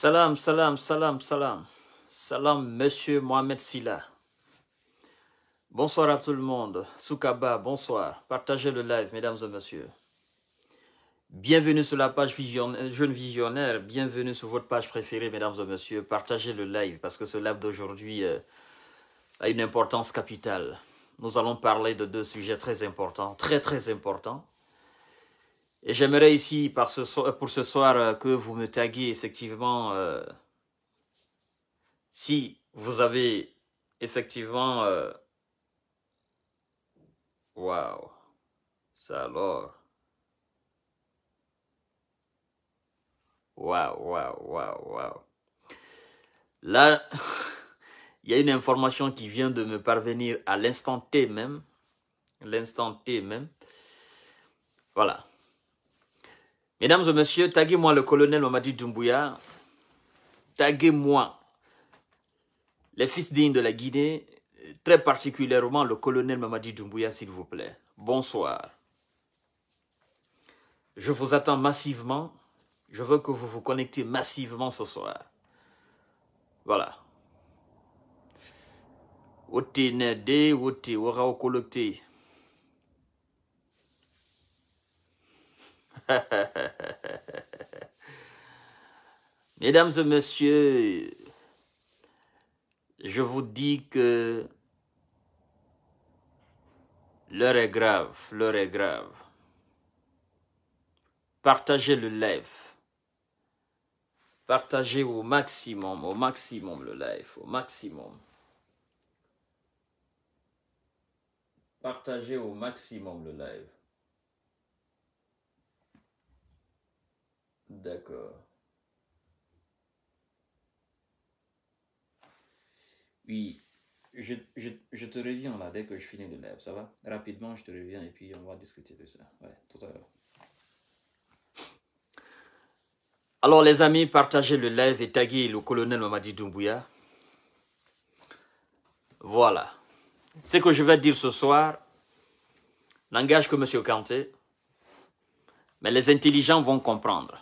Salam, salam, salam, salam. Salam, monsieur Mohamed Silla. Bonsoir à tout le monde. Soukaba, bonsoir. Partagez le live, mesdames et messieurs. Bienvenue sur la page Jeune Visionnaire. Bienvenue sur votre page préférée, mesdames et messieurs. Partagez le live parce que ce live d'aujourd'hui a une importance capitale. Nous allons parler de deux sujets très importants, très importants. Et j'aimerais ici, pour ce soir, que vous me taguiez effectivement, si vous avez effectivement... Waouh, ça alors... Waouh. Là, il y a une information qui vient de me parvenir à l'instant T même. Voilà. Mesdames et messieurs, taguez-moi le colonel Mamadi Doumbouya. Taguez-moi les fils dignes de la Guinée, très particulièrement le colonel Mamadi Doumbouya, s'il vous plaît. Bonsoir. Je vous attends massivement. Je veux que vous vous connectez massivement ce soir. Voilà. Wote nede, wote wara okolokte. Mesdames et messieurs, je vous dis que l'heure est grave. Partagez le live. Partagez au maximum le live, au maximum. Partagez au maximum le live. D'accord. Oui, je te reviens là dès que je finis le live, ça va? Rapidement, je te reviens et puis on va discuter de ça. Ouais, tout à l'heure. Alors les amis, partagez le live et taguez le colonel Mamadi Doumbouya. Voilà. Ce que je vais dire ce soir n'engage que M. Kanté, mais les intelligents vont comprendre.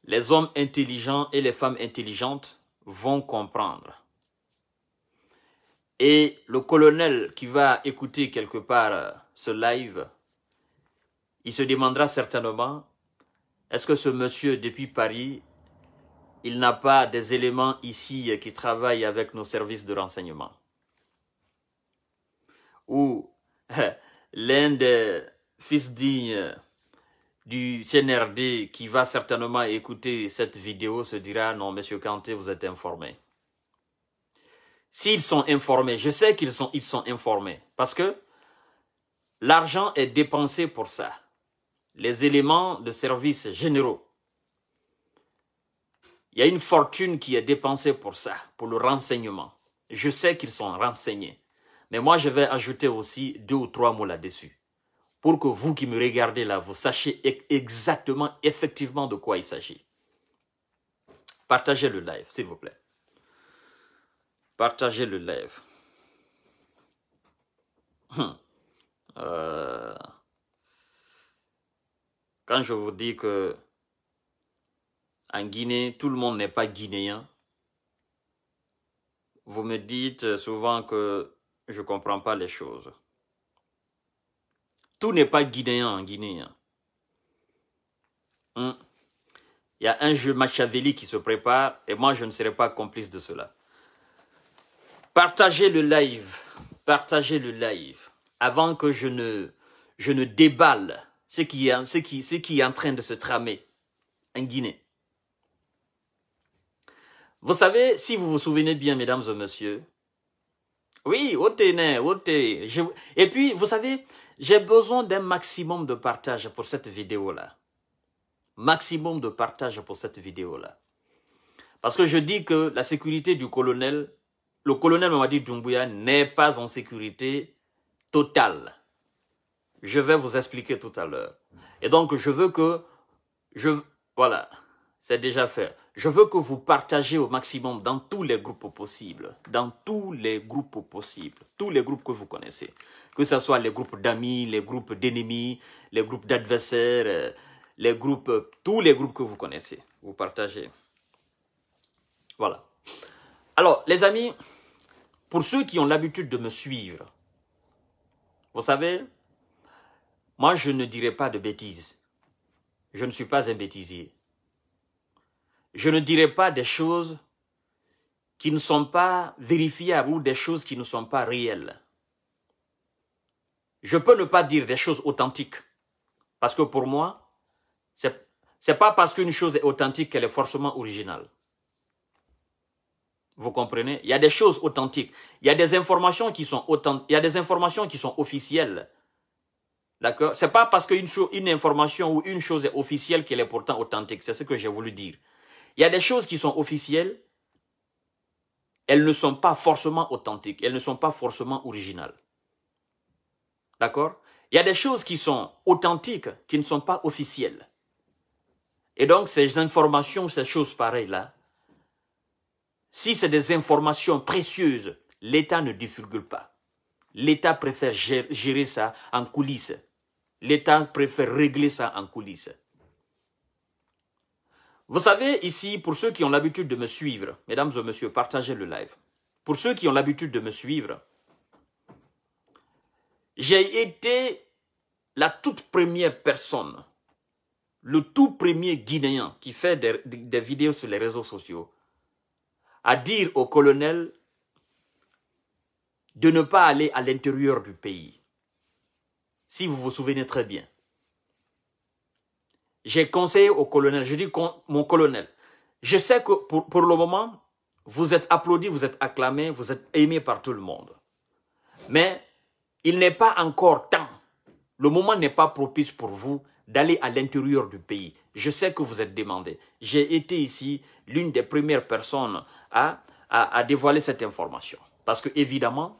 Les hommes intelligents et les femmes intelligentes vont comprendre. Et le colonel qui va écouter quelque part ce live, il se demandera certainement, est-ce que ce monsieur depuis Paris, il n'a pas des éléments ici qui travaillent avec nos services de renseignement? Ou l'un des fils dignes du CNRD qui va certainement écouter cette vidéo se dira, non, monsieur Kanté, vous êtes informé. S'ils sont informés, je sais qu'ils sont informés, parce que l'argent est dépensé pour ça. Les éléments de services généraux. Il y a une fortune qui est dépensée pour ça, pour le renseignement. Je sais qu'ils sont renseignés. Mais moi, je vais ajouter aussi 2 ou 3 mots là-dessus. Pour que vous qui me regardez là, vous sachiez exactement, effectivement de quoi il s'agit. Partagez le live, s'il vous plaît. Partagez le live. Quand je vous dis que en Guinée, tout le monde n'est pas guinéen, vous me dites souvent que je ne comprends pas les choses. Tout n'est pas guinéen en Guinée. Il y a un jeu Machiavelli qui se prépare et moi je ne serai pas complice de cela. Partagez le live. Partagez le live. Avant que je ne déballe ce qui est en train de se tramer en Guinée. Vous savez, si vous vous souvenez bien, mesdames et messieurs, oui, et puis, vous savez, j'ai besoin d'un maximum de partage pour cette vidéo-là. Maximum de partage pour cette vidéo-là. Parce que je dis que la sécurité du colonel, le colonel Mamadi Doumbouya n'est pas en sécurité totale. Je vais vous expliquer tout à l'heure. Et donc, je veux que... Voilà, c'est déjà fait. Je veux que vous partagez au maximum dans tous les groupes possibles. Dans tous les groupes possibles. Tous les groupes que vous connaissez. Que ce soit les groupes d'amis, les groupes d'ennemis, les groupes d'adversaires, les groupes, tous les groupes que vous connaissez. Vous partagez. Voilà. Alors, les amis, pour ceux qui ont l'habitude de me suivre, vous savez, moi, je ne dirai pas de bêtises. Je ne suis pas un bêtisier. Je ne dirai pas des choses qui ne sont pas vérifiables ou des choses qui ne sont pas réelles. Je peux ne pas dire des choses authentiques. Parce que pour moi, c'est pas parce qu'une chose est authentique qu'elle est forcément originale. Vous comprenez? Il y a des choses authentiques. Il y a des informations qui sont authentiques. Il y a des informations qui sont officielles. D'accord? C'est pas parce qu'une information ou une chose est officielle qu'elle est pourtant authentique. C'est ce que j'ai voulu dire. Il y a des choses qui sont officielles. Elles ne sont pas forcément authentiques. Elles ne sont pas forcément originales. D'accord? Il y a des choses qui sont authentiques, qui ne sont pas officielles. Et donc, ces informations, ces choses pareilles-là, si c'est des informations précieuses, l'État ne divulgue pas. L'État préfère gérer ça en coulisses. L'État préfère régler ça en coulisses. Vous savez, ici, pour ceux qui ont l'habitude de me suivre, mesdames et messieurs, partagez le live. Pour ceux qui ont l'habitude de me suivre, j'ai été la toute première personne, le tout premier Guinéen qui fait des vidéos sur les réseaux sociaux, à dire au colonel de ne pas aller à l'intérieur du pays. Si vous vous souvenez très bien. J'ai conseillé au colonel, je dis mon colonel, je sais que pour le moment, vous êtes applaudi, vous êtes acclamé, vous êtes aimé par tout le monde. Mais il n'est pas encore temps, le moment n'est pas propice pour vous d'aller à l'intérieur du pays. Je sais que vous êtes demandé. J'ai été ici l'une des premières personnes à dévoiler cette information. Parce que évidemment,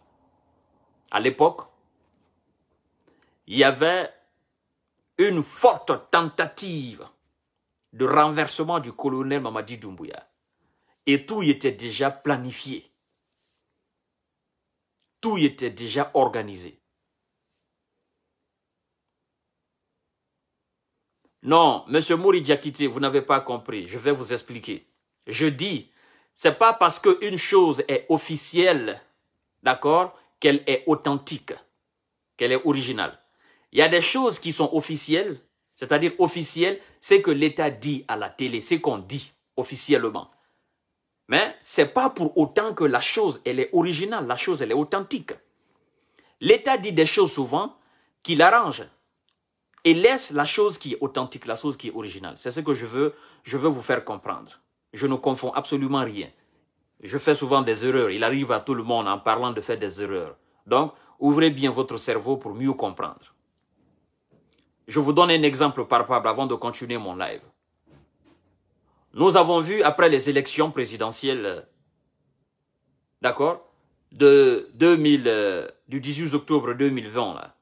à l'époque, il y avait une forte tentative de renversement du colonel Mamadi Doumbouya. Et tout était déjà planifié. Tout était déjà organisé. Non, M. Mouri Diakité, vous n'avez pas compris. Je vais vous expliquer. Je dis, c'est pas parce qu'une chose est officielle, d'accord, qu'elle est authentique, qu'elle est originale. Il y a des choses qui sont officielles, c'est-à-dire officielles, c'est que l'État dit à la télé, c'est qu'on dit officiellement. Mais ce n'est pas pour autant que la chose, elle est originale, la chose, elle est authentique. L'État dit des choses souvent qui l'arrangent et laisse la chose qui est authentique, la chose qui est originale. C'est ce que je veux vous faire comprendre. Je ne confonds absolument rien. Je fais souvent des erreurs. Il arrive à tout le monde en parlant de faire des erreurs. Donc, ouvrez bien votre cerveau pour mieux comprendre. Je vous donne un exemple palpable avant de continuer mon live. Nous avons vu, après les élections présidentielles, d'accord, du 18 octobre 2020, là,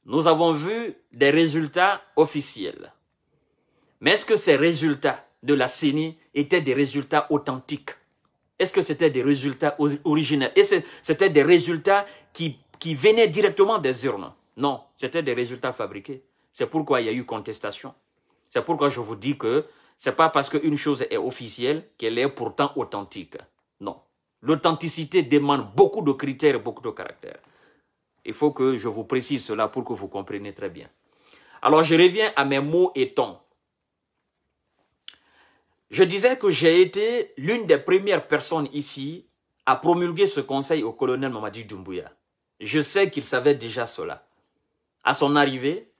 nous avons vu des résultats officiels. Mais est-ce que ces résultats de la CENI étaient des résultats authentiques? Est-ce que c'était des résultats originels? Et c'était des résultats qui venaient directement des urnes? Non, c'était des résultats fabriqués. C'est pourquoi il y a eu contestation. C'est pourquoi je vous dis que ce n'est pas parce qu'une chose est officielle qu'elle est pourtant authentique. Non. L'authenticité demande beaucoup de critères et beaucoup de caractères. Il faut que je vous précise cela pour que vous compreniez très bien. Alors, je reviens à mes mots et tons. Je disais que j'ai été l'une des premières personnes ici à promulguer ce conseil au colonel Mamadi Doumbouya. Je sais qu'il savait déjà cela. À son arrivée,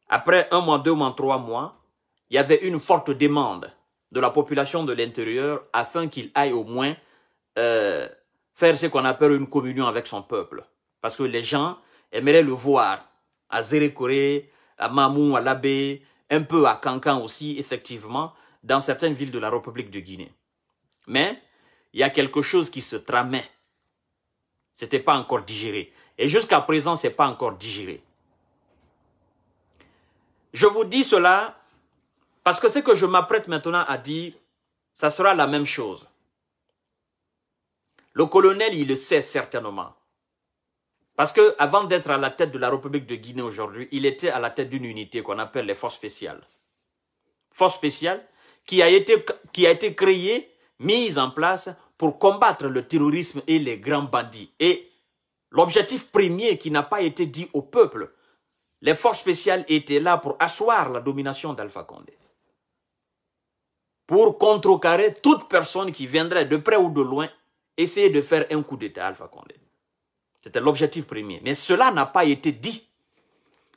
après 1 mois, 2 mois, 3 mois, il y avait une forte demande de la population de l'intérieur afin qu'il aille au moins faire ce qu'on appelle une communion avec son peuple. Parce que les gens aimeraient le voir à Zérékoré, à Mamou, à Labé, un peu à Kankan aussi, effectivement, dans certaines villes de la République de Guinée. Mais il y a quelque chose qui se tramait. Ce n'était pas encore digéré. Et jusqu'à présent, ce n'est pas encore digéré. Je vous dis cela parce que ce que je m'apprête maintenant à dire, ça sera la même chose. Le colonel, il le sait certainement. Parce que avant d'être à la tête de la République de Guinée aujourd'hui, il était à la tête d'une unité qu'on appelle les forces spéciales. Force spéciale qui a été créée, mise en place pour combattre le terrorisme et les grands bandits. Et l'objectif premier qui n'a pas été dit au peuple, les forces spéciales étaient là pour asseoir la domination d'Alpha Condé. Pour contrecarrer toute personne qui viendrait de près ou de loin essayer de faire un coup d'État à Alpha Condé. C'était l'objectif premier. Mais cela n'a pas été dit.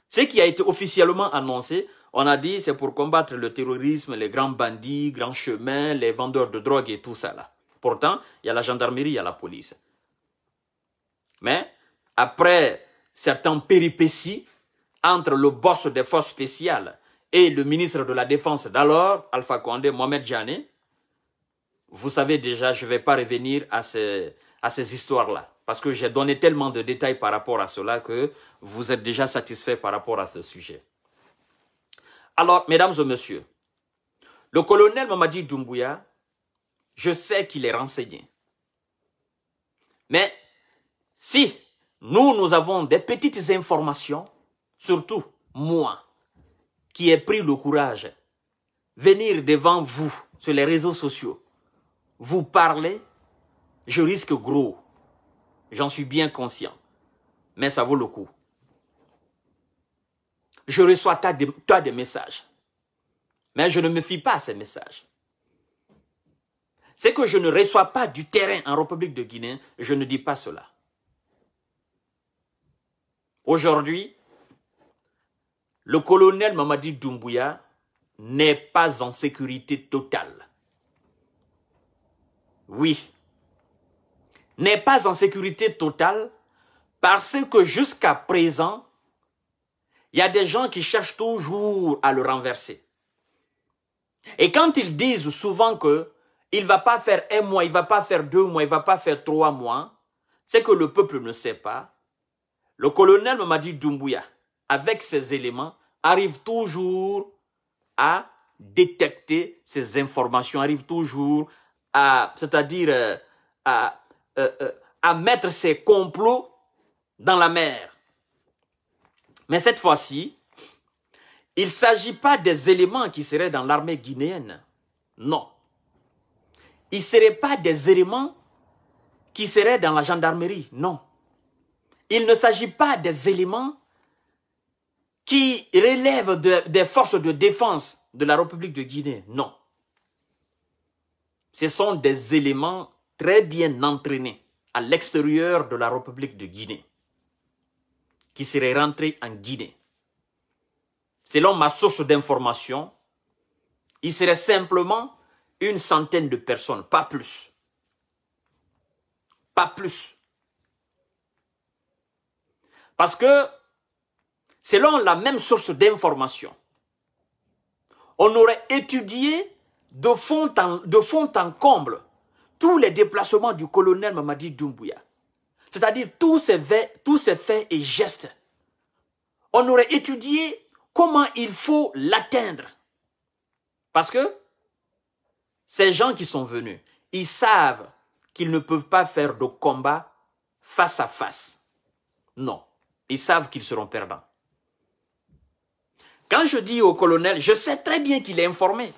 Ce qui a été officiellement annoncé, on a dit c'est pour combattre le terrorisme, les grands bandits, grands chemins, les vendeurs de drogue et tout ça là. Pourtant, il y a la gendarmerie, il y a la police. Mais après certaines péripéties entre le boss des forces spéciales et le ministre de la Défense d'alors, Alpha Condé, Mohamed Djane, vous savez déjà, je ne vais pas revenir à ces histoires-là. Parce que j'ai donné tellement de détails par rapport à cela que vous êtes déjà satisfait par rapport à ce sujet. Alors, mesdames et messieurs, le colonel Mamadi Doumbouya, je sais qu'il est renseigné. Mais si nous avons des petites informations, surtout moi, qui ai pris le courage, venir devant vous sur les réseaux sociaux, vous parler, je risque gros. J'en suis bien conscient. Mais ça vaut le coup. Je reçois tas de messages. Mais je ne me fie pas à ces messages. C'est que je ne reçois pas du terrain en République de Guinée, je ne dis pas cela. Aujourd'hui, le colonel Mamadi Doumbouya n'est pas en sécurité totale. Oui. N'est pas en sécurité totale parce que jusqu'à présent, il y a des gens qui cherchent toujours à le renverser. Et quand ils disent souvent que il ne va pas faire 1 mois, il ne va pas faire 2 mois, il ne va pas faire 3 mois, c'est que le peuple ne sait pas. Le colonel Mamadi Doumbouya, avec ces éléments, arrive toujours à détecter ces informations, arrive toujours à, c'est-à-dire à mettre ses complots dans la mer. Mais cette fois-ci, il ne s'agit pas des éléments qui seraient dans l'armée guinéenne. Non. Il ne serait pas des éléments qui seraient dans la gendarmerie. Non. Il ne s'agit pas des éléments qui relèvent des forces de défense de la République de Guinée. Non. Ce sont des éléments très bien entraînés à l'extérieur de la République de Guinée qui seraient rentrés en Guinée. Selon ma source d'information, il serait simplement une centaine de personnes, pas plus. Pas plus. Parce que, selon la même source d'information, on aurait étudié de fond en comble tous les déplacements du colonel Mamadi Doumbouya. C'est-à-dire tous ces faits et gestes. On aurait étudié comment il faut l'atteindre. Parce que ces gens qui sont venus, ils savent qu'ils ne peuvent pas faire de combat face à face. Non, ils savent qu'ils seront perdants. Quand je dis au colonel, je sais très bien qu'il est informé.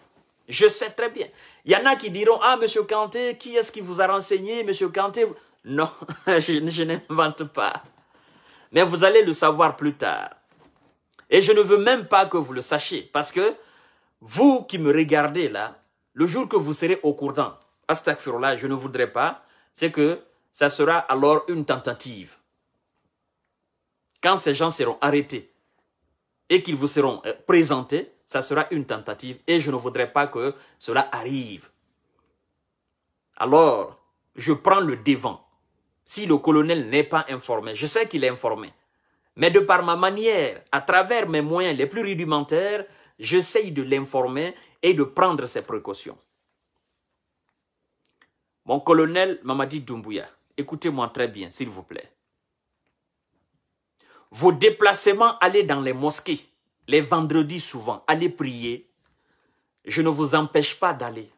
Je sais très bien. Il y en a qui diront, ah, monsieur Kanté, qui est-ce qui vous a renseigné, monsieur Kanté? Non, je n'invente pas. Mais vous allez le savoir plus tard. Et je ne veux même pas que vous le sachiez. Parce que vous qui me regardez là, le jour que vous serez au courant, astaghfirullah, je ne voudrais pas, c'est que ça sera alors une tentative. Quand ces gens seront arrêtés et qu'ils vous seront présentés, ça sera une tentative et je ne voudrais pas que cela arrive. Alors, je prends le devant. Si le colonel n'est pas informé, je sais qu'il est informé, mais de par ma manière, à travers mes moyens les plus rudimentaires, j'essaye de l'informer et de prendre ses précautions. Mon colonel Mamadi Doumbouya, écoutez-moi très bien, s'il vous plaît. Vos déplacements, allez dans les mosquées, les vendredis souvent, allez prier. Je ne vous empêche pas d'aller.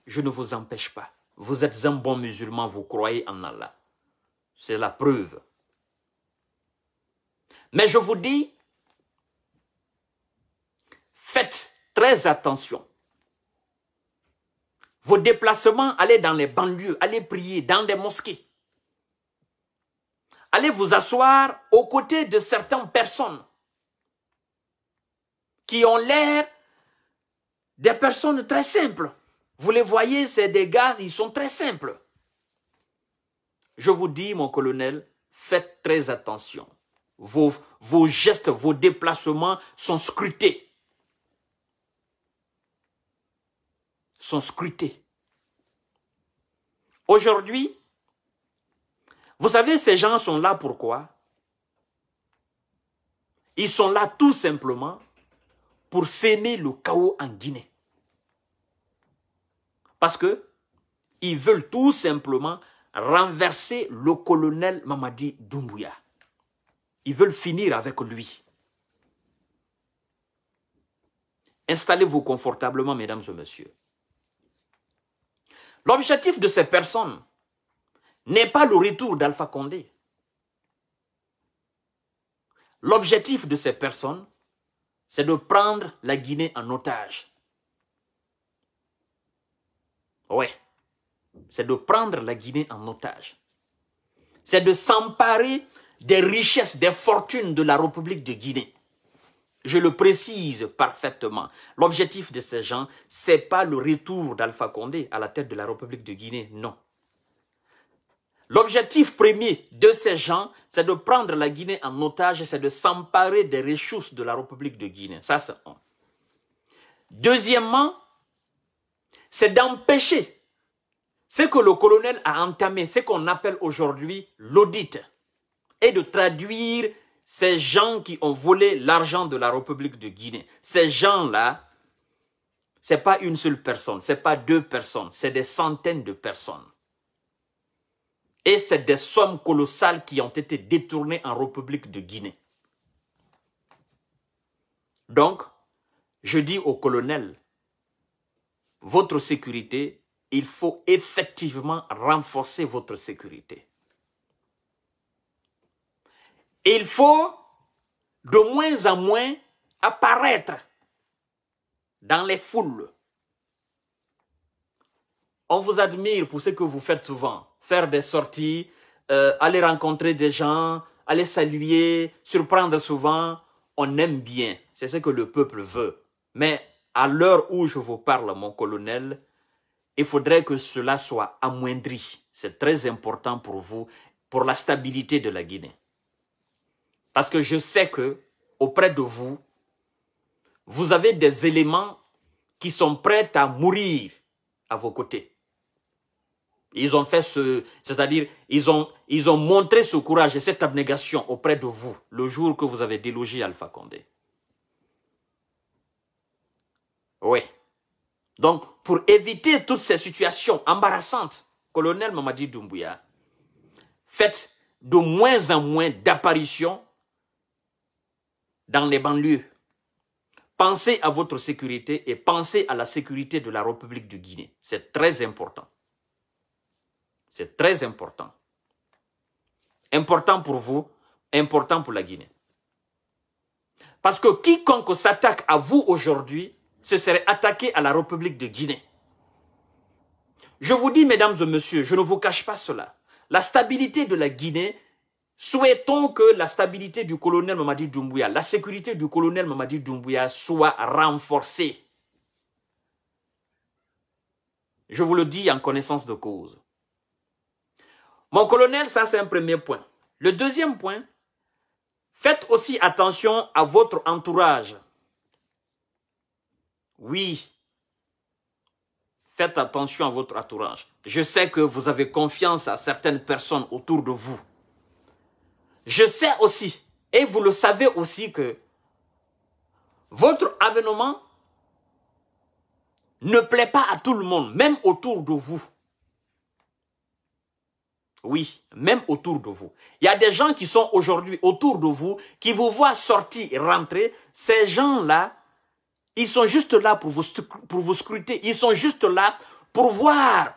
Je ne vous empêche pas. Vous êtes un bon musulman, vous croyez en Allah. C'est la preuve. Mais je vous dis, faites très attention. Vos déplacements, allez dans les banlieues, allez prier dans des mosquées. Allez vous asseoir aux côtés de certaines personnes qui ont l'air des personnes très simples. Vous les voyez, c'est des gars, ils sont très simples. Je vous dis, mon colonel, faites très attention. Vos gestes, vos déplacements sont scrutés. Sont scrutés. Aujourd'hui, vous savez, ces gens sont là pourquoi? Ils sont là tout simplement pour s'aimer le chaos en Guinée. Parce que ils veulent tout simplement renverser le colonel Mamadi Doumbouya. Ils veulent finir avec lui. Installez-vous confortablement, mesdames et messieurs. L'objectif de ces personnes n'est pas le retour d'Alpha Condé. L'objectif de ces personnes, c'est de prendre la Guinée en otage. Ouais, c'est de prendre la Guinée en otage. C'est de s'emparer des richesses, des fortunes de la République de Guinée. Je le précise parfaitement. L'objectif de ces gens, ce n'est pas le retour d'Alpha Condé à la tête de la République de Guinée, non. L'objectif premier de ces gens, c'est de prendre la Guinée en otage, c'est de s'emparer des ressources de la République de Guinée. Ça, c'est un. Deuxièmement, c'est d'empêcher ce que le colonel a entamé, ce qu'on appelle aujourd'hui l'audit, et de traduire ces gens qui ont volé l'argent de la République de Guinée. Ces gens-là, ce n'est pas une seule personne, ce n'est pas deux personnes, c'est des centaines de personnes. Et c'est des sommes colossales qui ont été détournées en République de Guinée. Donc, je dis au colonel, votre sécurité, il faut effectivement renforcer votre sécurité. Il faut de moins en moins apparaître dans les foules. On vous admire pour ce que vous faites souvent. Faire des sorties, aller rencontrer des gens, aller saluer, surprendre souvent. On aime bien. C'est ce que le peuple veut. Mais à l'heure où je vous parle, mon colonel, il faudrait que cela soit amoindri. C'est très important pour vous, pour la stabilité de la Guinée. Parce que je sais que auprès de vous, vous avez des éléments qui sont prêts à mourir à vos côtés. Ils ont fait c'est-à-dire, ils ont montré ce courage et cette abnégation auprès de vous le jour que vous avez délogé Alpha Condé. Oui. Donc, pour éviter toutes ces situations embarrassantes, colonel Mamadi Doumbouya, faites de moins en moins d'apparitions dans les banlieues. Pensez à votre sécurité et pensez à la sécurité de la République de Guinée. C'est très important. C'est très important. Important pour vous, important pour la Guinée. Parce que quiconque s'attaque à vous aujourd'hui, se serait attaqué à la République de Guinée. Je vous dis, mesdames et messieurs, je ne vous cache pas cela. La stabilité de la Guinée, souhaitons que la stabilité du colonel Mamadi Doumbouya, la sécurité du colonel Mamadi Doumbouya soit renforcée. Je vous le dis en connaissance de cause. Mon colonel, ça c'est un premier point. Le deuxième point, faites aussi attention à votre entourage. Oui, faites attention à votre entourage. Je sais que vous avez confiance à certaines personnes autour de vous. Je sais aussi, et vous le savez aussi, que votre avènement ne plaît pas à tout le monde, même autour de vous. Oui, même autour de vous. Il y a des gens qui sont aujourd'hui autour de vous, qui vous voient sortir et rentrer. Ces gens-là, ils sont juste là pour vous scruter. Ils sont juste là pour voir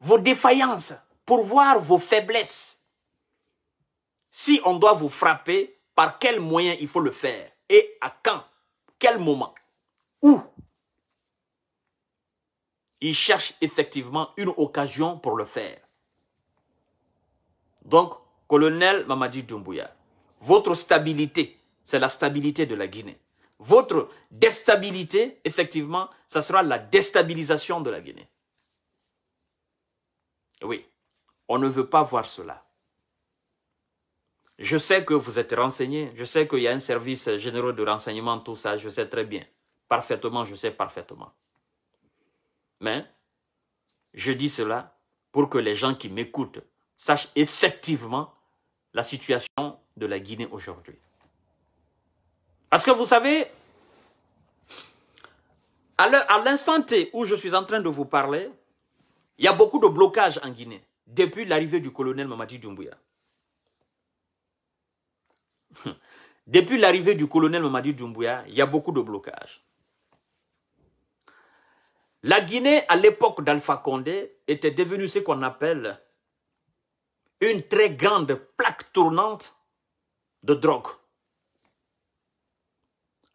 vos défaillances, pour voir vos faiblesses. Si on doit vous frapper, par quel moyen il faut le faire? Et à quand? Quel moment? Où? Il cherche effectivement une occasion pour le faire. Donc, colonel Mamadi Doumbouya, votre stabilité, c'est la stabilité de la Guinée. Votre déstabilité, effectivement, ça sera la déstabilisation de la Guinée. Oui, on ne veut pas voir cela. Je sais que vous êtes renseigné, je sais qu'il y a un service général de renseignement, tout ça, je sais très bien. Parfaitement, je sais parfaitement. Mais, je dis cela pour que les gens qui m'écoutent sachent effectivement la situation de la Guinée aujourd'hui. Parce que vous savez, à l'instant T où je suis en train de vous parler, il y a beaucoup de blocages en Guinée, depuis l'arrivée du colonel Mamadi Doumbouya. Depuis l'arrivée du colonel Mamadi Doumbouya, il y a beaucoup de blocages. La Guinée, à l'époque d'Alpha Condé, était devenue ce qu'on appelle une très grande plaque tournante de drogue.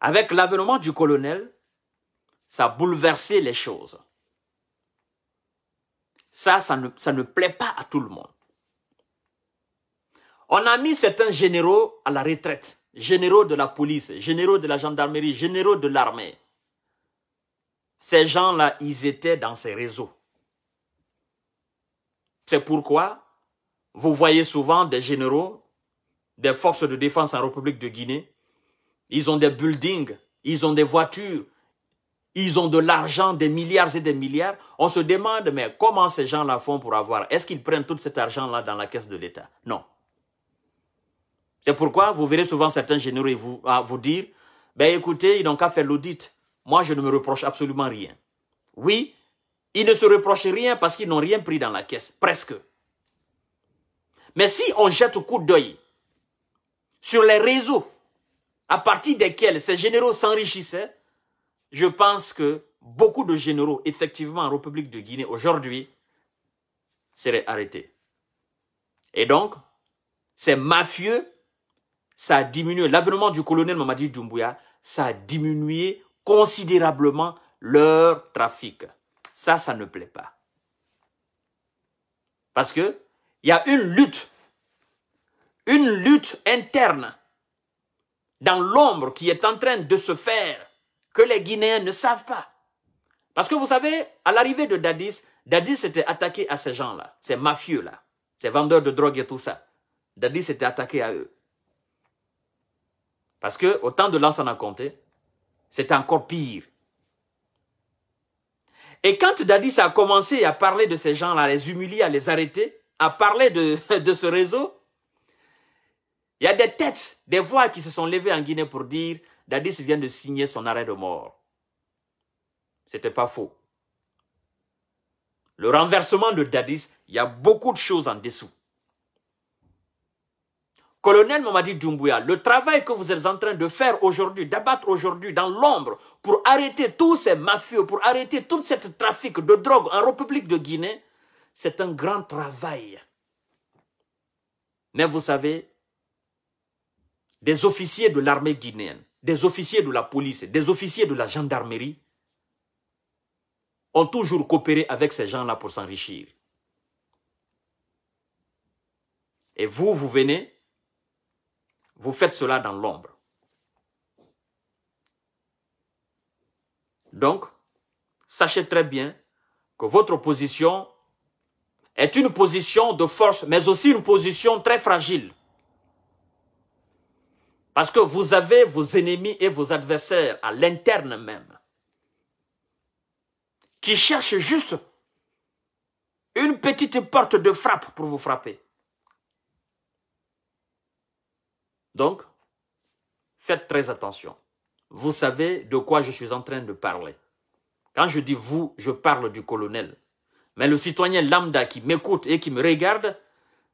Avec l'avènement du colonel, ça a bouleversé les choses. Ça ne plaît pas à tout le monde. On a mis certains généraux à la retraite, généraux de la police, généraux de la gendarmerie, généraux de l'armée. Ces gens-là, ils étaient dans ces réseaux. C'est pourquoi vous voyez souvent des généraux des forces de défense en République de Guinée. Ils ont des buildings, ils ont des voitures, ils ont de l'argent, des milliards et des milliards. On se demande, mais comment ces gens-là font pour avoir? Est-ce qu'ils prennent tout cet argent-là dans la caisse de l'État? Non. C'est pourquoi vous verrez souvent certains généraux vous dire, ben écoutez, ils n'ont qu'à faire l'audit. Moi, je ne me reproche absolument rien. Oui, ils ne se reprochent rien parce qu'ils n'ont rien pris dans la caisse, presque. Mais si on jette un coup d'œil sur les réseaux à partir desquels ces généraux s'enrichissaient, je pense que beaucoup de généraux, effectivement, en République de Guinée, aujourd'hui, seraient arrêtés. Et donc, ces mafieux, ça a diminué. L'avènement du colonel Mamadi Doumbouya, ça a diminué considérablement leur trafic. Ça ne plaît pas. Parce que il y a une lutte interne dans l'ombre qui est en train de se faire que les Guinéens ne savent pas. Parce que vous savez, à l'arrivée de Dadis, Dadis s'était attaqué à ces gens-là, ces mafieux-là, ces vendeurs de drogue et tout ça. Dadis s'était attaqué à eux. Parce que au temps de Lansana Conté, c'était encore pire. Et quand Dadis a commencé à parler de ces gens-là, à les humilier, à les arrêter, à parler de ce réseau, il y a des têtes, des voix qui se sont levées en Guinée pour dire Dadis vient de signer son arrêt de mort. C'était pas faux. Le renversement de Dadis, il y a beaucoup de choses en dessous. Colonel Mamadi Doumbouya, le travail que vous êtes en train de faire aujourd'hui, d'abattre aujourd'hui dans l'ombre pour arrêter tous ces mafieux, pour arrêter tout ce trafic de drogue en République de Guinée, c'est un grand travail. Mais vous savez, des officiers de l'armée guinéenne, des officiers de la police, des officiers de la gendarmerie ont toujours coopéré avec ces gens-là pour s'enrichir. Et vous venez, vous faites cela dans l'ombre. Donc, sachez très bien que votre position est une position de force, mais aussi une position très fragile. Parce que vous avez vos ennemis et vos adversaires à l'interne même, qui cherchent juste une petite porte de frappe pour vous frapper. Donc, faites très attention. Vous savez de quoi je suis en train de parler. Quand je dis vous, je parle du colonel. Mais le citoyen lambda qui m'écoute et qui me regarde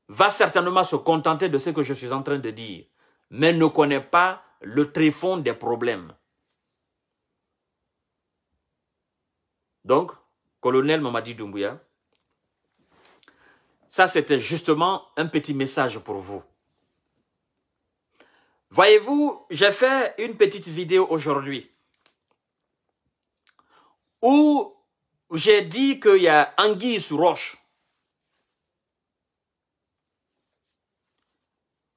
va certainement se contenter de ce que je suis en train de dire, mais ne connaît pas le tréfonds des problèmes. Donc, colonel Mamadi Doumbouya, ça c'était justement un petit message pour vous. Voyez-vous, j'ai fait une petite vidéo aujourd'hui où j'ai dit qu'il y a anguille sous roche.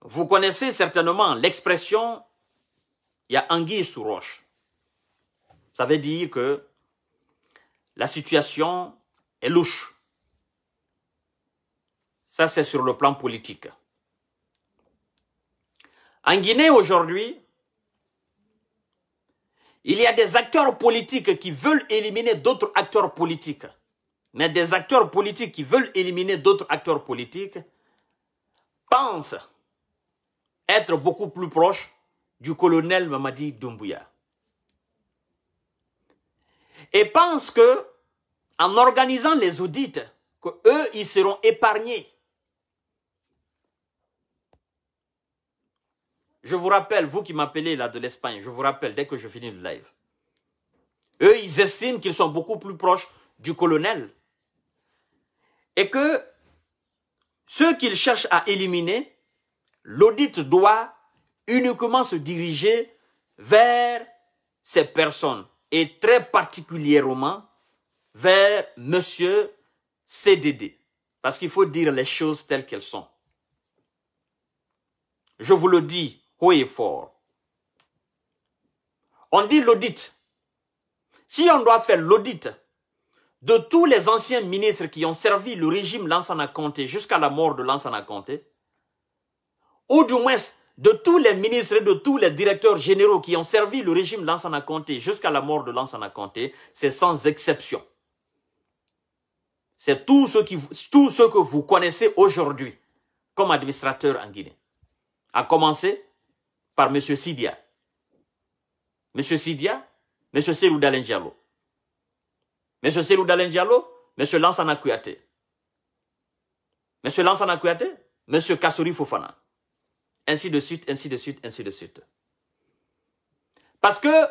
Vous connaissez certainement l'expression « il y a anguille sous roche ». Ça veut dire que la situation est louche. Ça, c'est sur le plan politique. En Guinée, aujourd'hui, il y a des acteurs politiques qui veulent éliminer d'autres acteurs politiques. Mais des acteurs politiques qui veulent éliminer d'autres acteurs politiques pensent être beaucoup plus proches du colonel Mamadi Doumbouya. Et pensent que, en organisant les audits, qu'eux, ils seront épargnés. Je vous rappelle, vous qui m'appelez là de l'Espagne, je vous rappelle dès que je finis le live. Eux, ils estiment qu'ils sont beaucoup plus proches du colonel. Et que ceux qu'ils cherchent à éliminer, l'audit doit uniquement se diriger vers ces personnes. Et très particulièrement vers M. CDD. Parce qu'il faut dire les choses telles qu'elles sont. Je vous le dis haut et fort. On dit l'audit. Si on doit faire l'audit de tous les anciens ministres qui ont servi le régime Lansana Conté jusqu'à la mort de Lansana Conté, ou du moins de tous les ministres et de tous les directeurs généraux qui ont servi le régime Lansana Conté jusqu'à la mort de Lansana Conté, c'est sans exception. C'est tout ce que vous connaissez aujourd'hui comme administrateur en Guinée. À commencer par M. Sidia. M. Sidia, M. Cellou Dalein Diallo. M. Cellou Dalein Diallo, M. Lansana Kouyaté. M. Lansana Kouyaté, M. Kassori Fofana. Ainsi de suite, ainsi de suite, ainsi de suite. Parce que,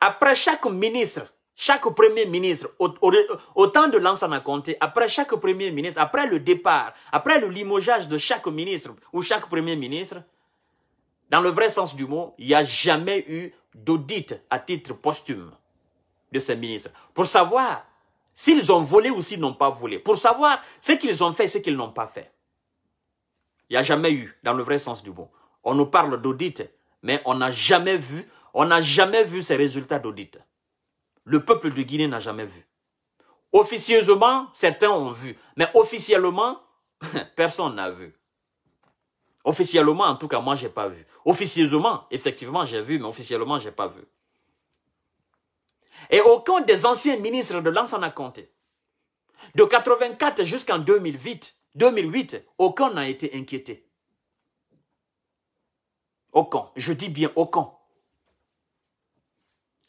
après chaque ministre, chaque premier ministre, au temps de Lansana Conté, après chaque premier ministre, après le départ, après le limogeage de chaque ministre ou chaque premier ministre, dans le vrai sens du mot, il n'y a jamais eu d'audit à titre posthume de ces ministres. Pour savoir s'ils ont volé ou s'ils n'ont pas volé. Pour savoir ce qu'ils ont fait et ce qu'ils n'ont pas fait. Il n'y a jamais eu, dans le vrai sens du mot. On nous parle d'audit, mais on n'a jamais vu ces résultats d'audit. Le peuple de Guinée n'a jamais vu. Officieusement, certains ont vu, mais officiellement, personne n'a vu. Officiellement, en tout cas, moi, je n'ai pas vu. Officieusement, effectivement, j'ai vu, mais officiellement, je n'ai pas vu. Et aucun des anciens ministres de Lansana Conté, de 84 jusqu'en 2008, aucun n'a été inquiété. Aucun. Je dis bien aucun.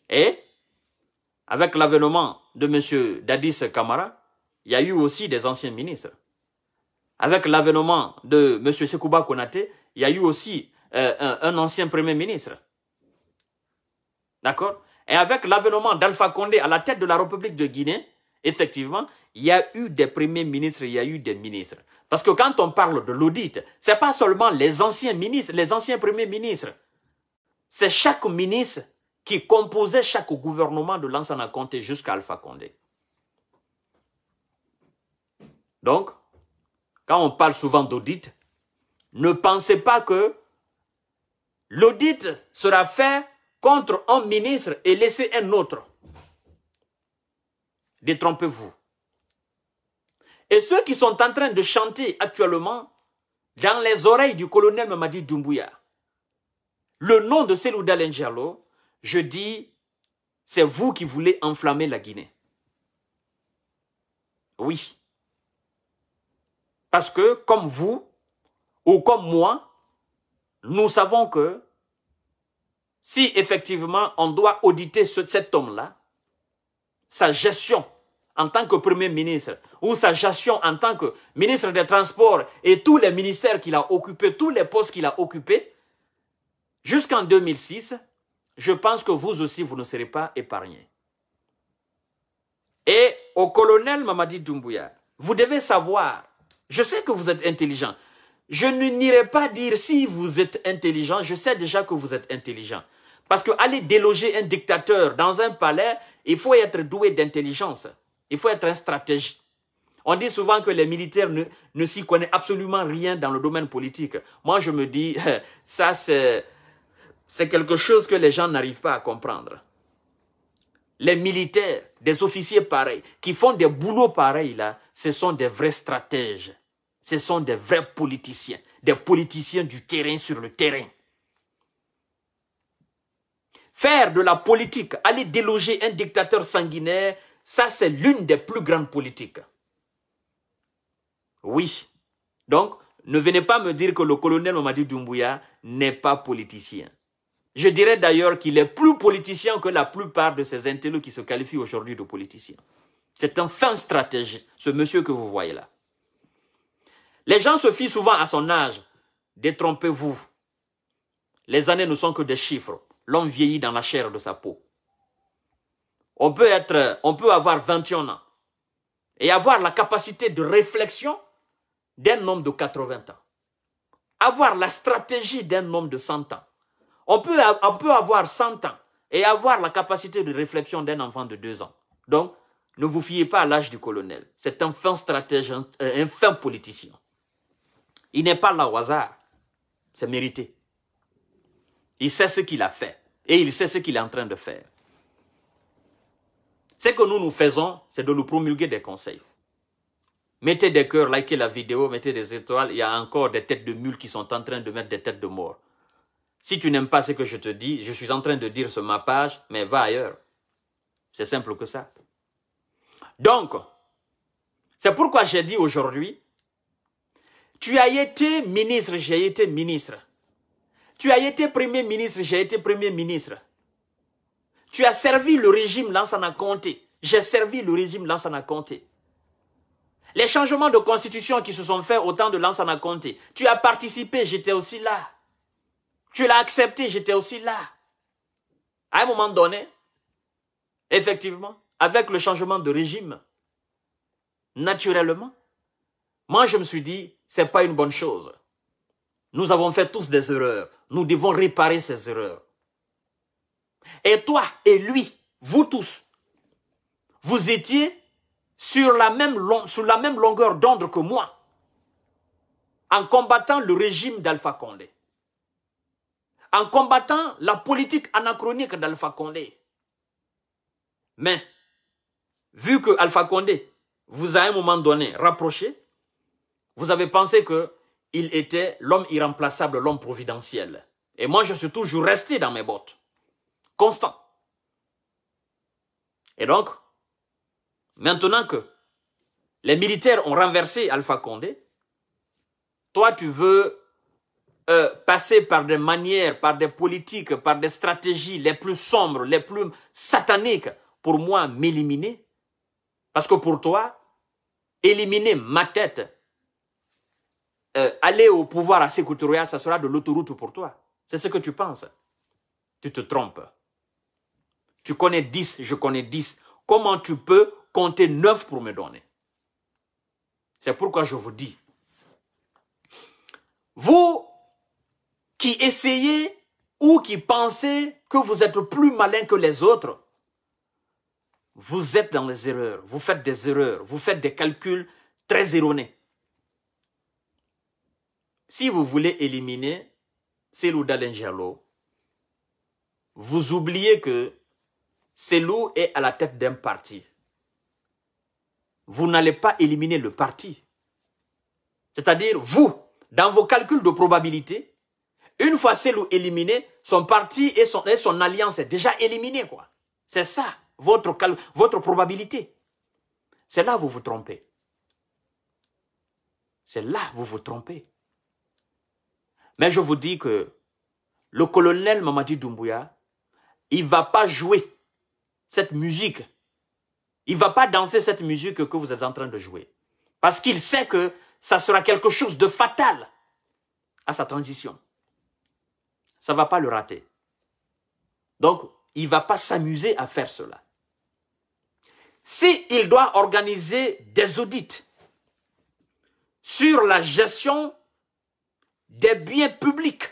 Et, avec l'avènement de M. Dadis Camara, il y a eu aussi des anciens ministres. Avec l'avènement de M. Sekouba Konaté, il y a eu aussi un ancien premier ministre. D'accord? Et avec l'avènement d'Alpha Condé à la tête de la République de Guinée, effectivement, il y a eu des premiers ministres, il y a eu des ministres. Parce que quand on parle de l'audit, ce n'est pas seulement les anciens ministres, les anciens premiers ministres. C'est chaque ministre qui composait chaque gouvernement de Lansana Conté jusqu'à Alpha Condé. Donc, quand on parle souvent d'audit, ne pensez pas que l'audit sera fait contre un ministre et laisser un autre. Détrompez-vous. Et ceux qui sont en train de chanter actuellement dans les oreilles du colonel Mamadi Doumbouya, le nom de Cellou Dalein Diallo, je dis, c'est vous qui voulez enflammer la Guinée. Oui. Parce que, comme vous, ou comme moi, nous savons que si effectivement on doit auditer cet homme-là, sa gestion en tant que Premier ministre, ou sa gestion en tant que ministre des Transports et tous les ministères qu'il a occupés, tous les postes qu'il a occupés, jusqu'en 2006, je pense que vous aussi, vous ne serez pas épargnés. Et au colonel Mamadi Doumbouya, vous devez savoir, je sais que vous êtes intelligent, je n'irai pas dire si vous êtes intelligent, je sais déjà que vous êtes intelligent. Parce qu'aller déloger un dictateur dans un palais, il faut être doué d'intelligence. Il faut être un stratège. On dit souvent que les militaires ne s'y connaissent absolument rien dans le domaine politique. Moi, je me dis, ça c'est quelque chose que les gens n'arrivent pas à comprendre. Les militaires, des officiers pareils, qui font des boulots pareils là, ce sont des vrais stratèges. Ce sont des vrais politiciens. Des politiciens du terrain sur le terrain. Faire de la politique, aller déloger un dictateur sanguinaire, ça c'est l'une des plus grandes politiques. Oui. Donc, ne venez pas me dire que le colonel Mamadi Doumbouya n'est pas politicien. Je dirais d'ailleurs qu'il est plus politicien que la plupart de ces intellos qui se qualifient aujourd'hui de politiciens. C'est un fin stratège, ce monsieur que vous voyez là. Les gens se fient souvent à son âge. Détrompez-vous. Les années ne sont que des chiffres. L'homme vieillit dans la chair de sa peau. On peut avoir 21 ans et avoir la capacité de réflexion d'un homme de 80 ans. Avoir la stratégie d'un homme de 100 ans. On peut avoir 100 ans et avoir la capacité de réflexion d'un enfant de 2 ans. Donc, ne vous fiez pas à l'âge du colonel. C'est un fin stratège, un fin politicien. Il n'est pas là au hasard. C'est mérité. Il sait ce qu'il a fait et il sait ce qu'il est en train de faire. Ce que nous faisons, c'est de nous promulguer des conseils. Mettez des cœurs, likez la vidéo, mettez des étoiles. Il y a encore des têtes de mules qui sont en train de mettre des têtes de mort. Si tu n'aimes pas ce que je te dis, je suis en train de dire sur ma page, mais va ailleurs. C'est simple que ça. Donc, c'est pourquoi j'ai dit aujourd'hui, tu as été ministre, j'ai été ministre. Tu as été premier ministre, j'ai été premier ministre. Tu as servi le régime Lansana Conté. J'ai servi le régime Lansana Conté. Les changements de constitution qui se sont faits au temps de Lansana Conté, tu as participé, j'étais aussi là. Tu l'as accepté, j'étais aussi là. À un moment donné, effectivement, avec le changement de régime, naturellement, moi je me suis dit, c'est pas une bonne chose. Nous avons fait tous des erreurs. Nous devons réparer ces erreurs. Et toi et lui, vous tous, vous étiez sur la même longueur d'onde que moi, en combattant le régime d'Alpha Condé, en combattant la politique anachronique d'Alpha Condé. Mais, vu que Alpha Condé vous a à un moment donné rapproché, vous avez pensé qu'il était l'homme irremplaçable, l'homme providentiel. Et moi, je suis toujours resté dans mes bottes. Constant. Et donc, maintenant que les militaires ont renversé Alpha Condé, toi, tu veux passer par des manières, par des politiques, par des stratégies les plus sombres, les plus sataniques, pour moi, m'éliminer. Parce que pour toi, éliminer ma tête, aller au pouvoir à Sékou Touré, ça sera de l'autoroute pour toi. C'est ce que tu penses. Tu te trompes. Tu connais 10, je connais 10. Comment tu peux compter 9 pour me donner? C'est pourquoi je vous dis. Vous qui essayez ou qui pensez que vous êtes plus malin que les autres, vous êtes dans les erreurs. Vous faites des erreurs. Vous faites des calculs très erronés. Si vous voulez éliminer Cellou Dalein Diallo, vous oubliez que Cellou est à la tête d'un parti. Vous n'allez pas éliminer le parti. C'est-à-dire, vous, dans vos calculs de probabilité, une fois Cellou éliminé, son parti et son alliance est déjà éliminé, quoi. C'est ça, votre probabilité. C'est là où vous vous trompez. C'est là où vous vous trompez. Mais je vous dis que le colonel Mamadi Doumbouya, il ne va pas jouer cette musique. Il ne va pas danser cette musique que vous êtes en train de jouer. Parce qu'il sait que ça sera quelque chose de fatal à sa transition. Ça ne va pas le rater. Donc, il ne va pas s'amuser à faire cela. S'il doit organiser des audits sur la gestion des biens publics.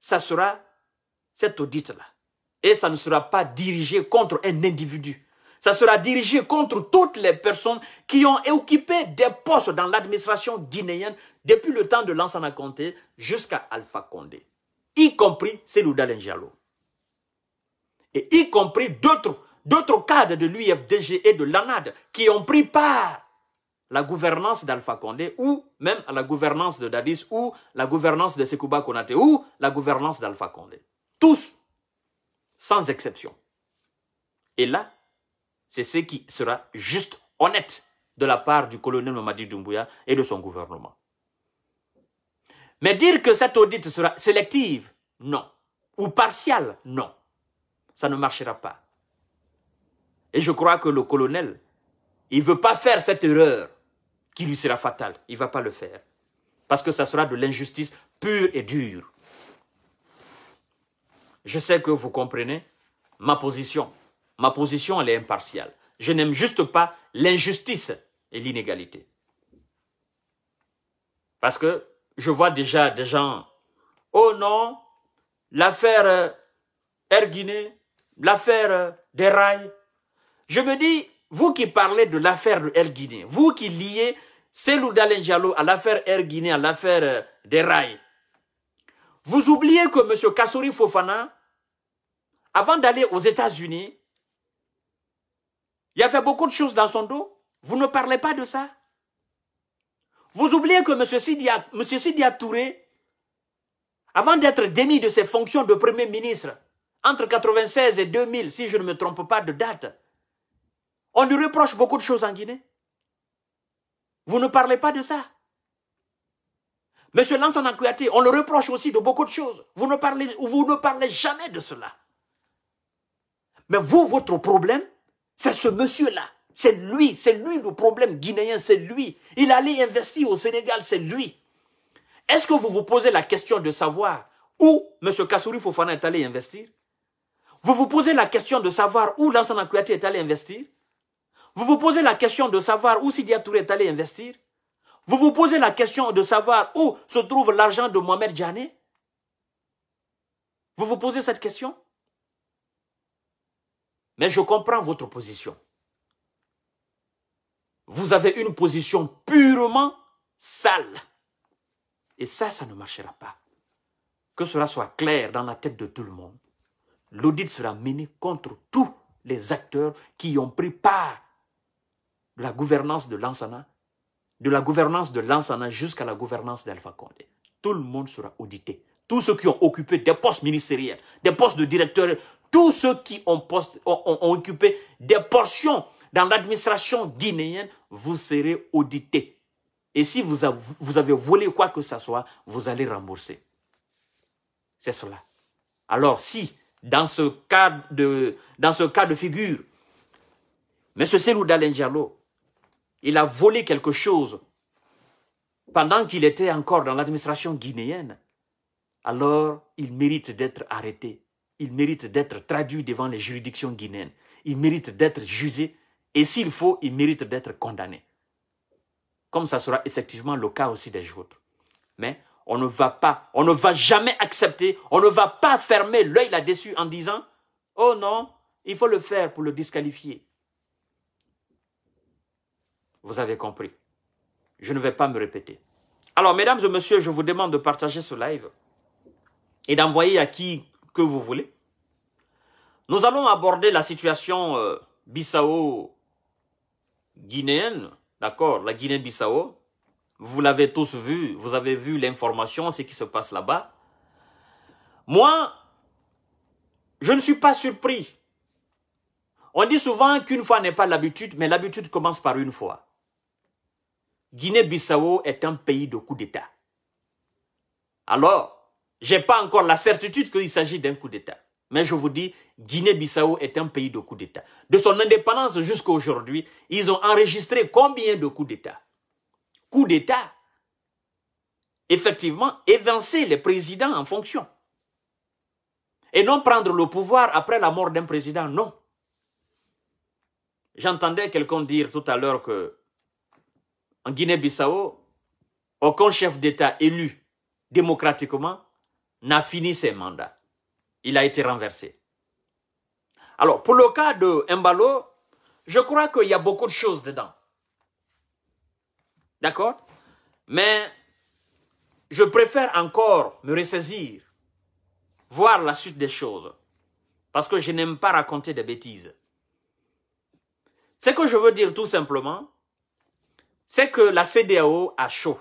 Ça sera cet audit-là. Et ça ne sera pas dirigé contre un individu. Ça sera dirigé contre toutes les personnes qui ont occupé des postes dans l'administration guinéenne depuis le temps de Lansana Conté jusqu'à Alpha Condé. Y compris Cellou Dalein Diallo. Et y compris d'autres cadres de l'UFDG et de l'ANAD qui ont pris part la gouvernance d'Alpha Condé ou même à la gouvernance de Dadis ou la gouvernance de Sekouba Konaté ou la gouvernance d'Alpha Condé. Tous, sans exception. Et là, c'est ce qui sera juste honnête de la part du colonel Mamadi Doumbouya et de son gouvernement. Mais dire que cette audit sera sélective, non. Ou partiale, non. Ça ne marchera pas. Et je crois que le colonel, il ne veut pas faire cette erreur qui lui sera fatale. Il ne va pas le faire. Parce que ça sera de l'injustice pure et dure. Je sais que vous comprenez ma position. Ma position, elle est impartiale. Je n'aime juste pas l'injustice et l'inégalité. Parce que je vois déjà des gens, oh non, l'affaire Air Guinée, l'affaire des rails. Je me dis, vous qui parlez de l'affaire de Air Guinée, vous qui liez Cellou Dalein Diallo à l'affaire Air Guinée, à l'affaire des rails, vous oubliez que M. Kassouri Fofana, avant d'aller aux États-Unis, il y avait beaucoup de choses dans son dos. Vous ne parlez pas de ça. Vous oubliez que M. Sidia Touré, avant d'être démis de ses fonctions de Premier ministre, entre 1996 et 2000, si je ne me trompe pas de date, on lui reproche beaucoup de choses en Guinée. Vous ne parlez pas de ça. M. Lansana Kouyaté, on le reproche aussi de beaucoup de choses. Vous ne parlez jamais de cela. Mais vous, votre problème, c'est ce monsieur-là. C'est lui le problème guinéen, c'est lui. Il allait investir au Sénégal, c'est lui. Est-ce que vous vous posez la question de savoir où M. Kassouri Fofana est allé investir? Vous vous posez la question de savoir où Lansana Kouyaté est allé investir? Vous vous posez la question de savoir où Sidia Touré est allé investir? Vous vous posez la question de savoir où se trouve l'argent de Mohamed Djané? Vous vous posez cette question? Mais je comprends votre position. Vous avez une position purement sale. Et ça ne marchera pas. Que cela soit clair dans la tête de tout le monde. L'audit sera mené contre tous les acteurs qui ont pris part de la gouvernance de Lansana, jusqu'à la gouvernance d'Alpha Condé. Tout le monde sera audité. Tous ceux qui ont occupé des postes ministériels, des postes de directeur, tous ceux qui ont occupé des portions dans l'administration guinéenne, vous serez audités. Et si vous avez volé quoi que ce soit, vous allez rembourser. C'est cela. Alors si, dans ce cas de figure, M. Cellou Dalein Diallo, il a volé quelque chose pendant qu'il était encore dans l'administration guinéenne, alors il mérite d'être arrêté. Il mérite d'être traduit devant les juridictions guinéennes. Il mérite d'être jugé et s'il faut, il mérite d'être condamné. Comme ça sera effectivement le cas aussi des autres. Mais on ne va jamais accepter, on ne va pas fermer l'œil là-dessus en disant « Oh non, il faut le faire pour le disqualifier. » Vous avez compris. Je ne vais pas me répéter. Alors, mesdames et messieurs, je vous demande de partager ce live et d'envoyer à qui que vous voulez. Nous allons aborder la situation Bissau-guinéenne, d'accord, la Guinée-Bissau. Vous l'avez tous vu, vous avez vu l'information, ce qui se passe là-bas. Moi, je ne suis pas surpris. On dit souvent qu'une fois n'est pas l'habitude, mais l'habitude commence par une fois. Guinée-Bissau est un pays de coup d'État. Alors, je n'ai pas encore la certitude qu'il s'agit d'un coup d'État. Mais je vous dis, Guinée-Bissau est un pays de coup d'État. De son indépendance jusqu'à aujourd'hui, ils ont enregistré combien de coups d'État? Coups d'État, effectivement, évincer les présidents en fonction. Et non prendre le pouvoir après la mort d'un président, non. J'entendais quelqu'un dire tout à l'heure que en Guinée-Bissau, aucun chef d'État élu démocratiquement n'a fini ses mandats. Il a été renversé. Alors, pour le cas de Embalo, je crois qu'il y a beaucoup de choses dedans. D'accord? Mais je préfère encore me ressaisir, voir la suite des choses, parce que je n'aime pas raconter des bêtises. Ce que je veux dire tout simplement, c'est que la CEDEAO a chaud.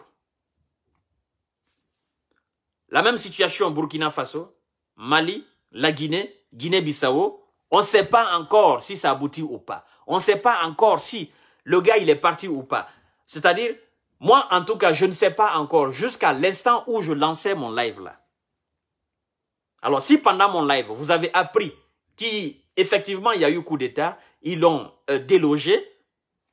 La même situation au Burkina Faso, Mali, la Guinée, Guinée-Bissau, on ne sait pas encore si ça aboutit ou pas. On ne sait pas encore si le gars il est parti ou pas. C'est-à-dire, moi en tout cas, je ne sais pas encore jusqu'à l'instant où je lançais mon live là. Alors si pendant mon live, vous avez appris qu'effectivement il y a eu coup d'État, ils l'ont délogé,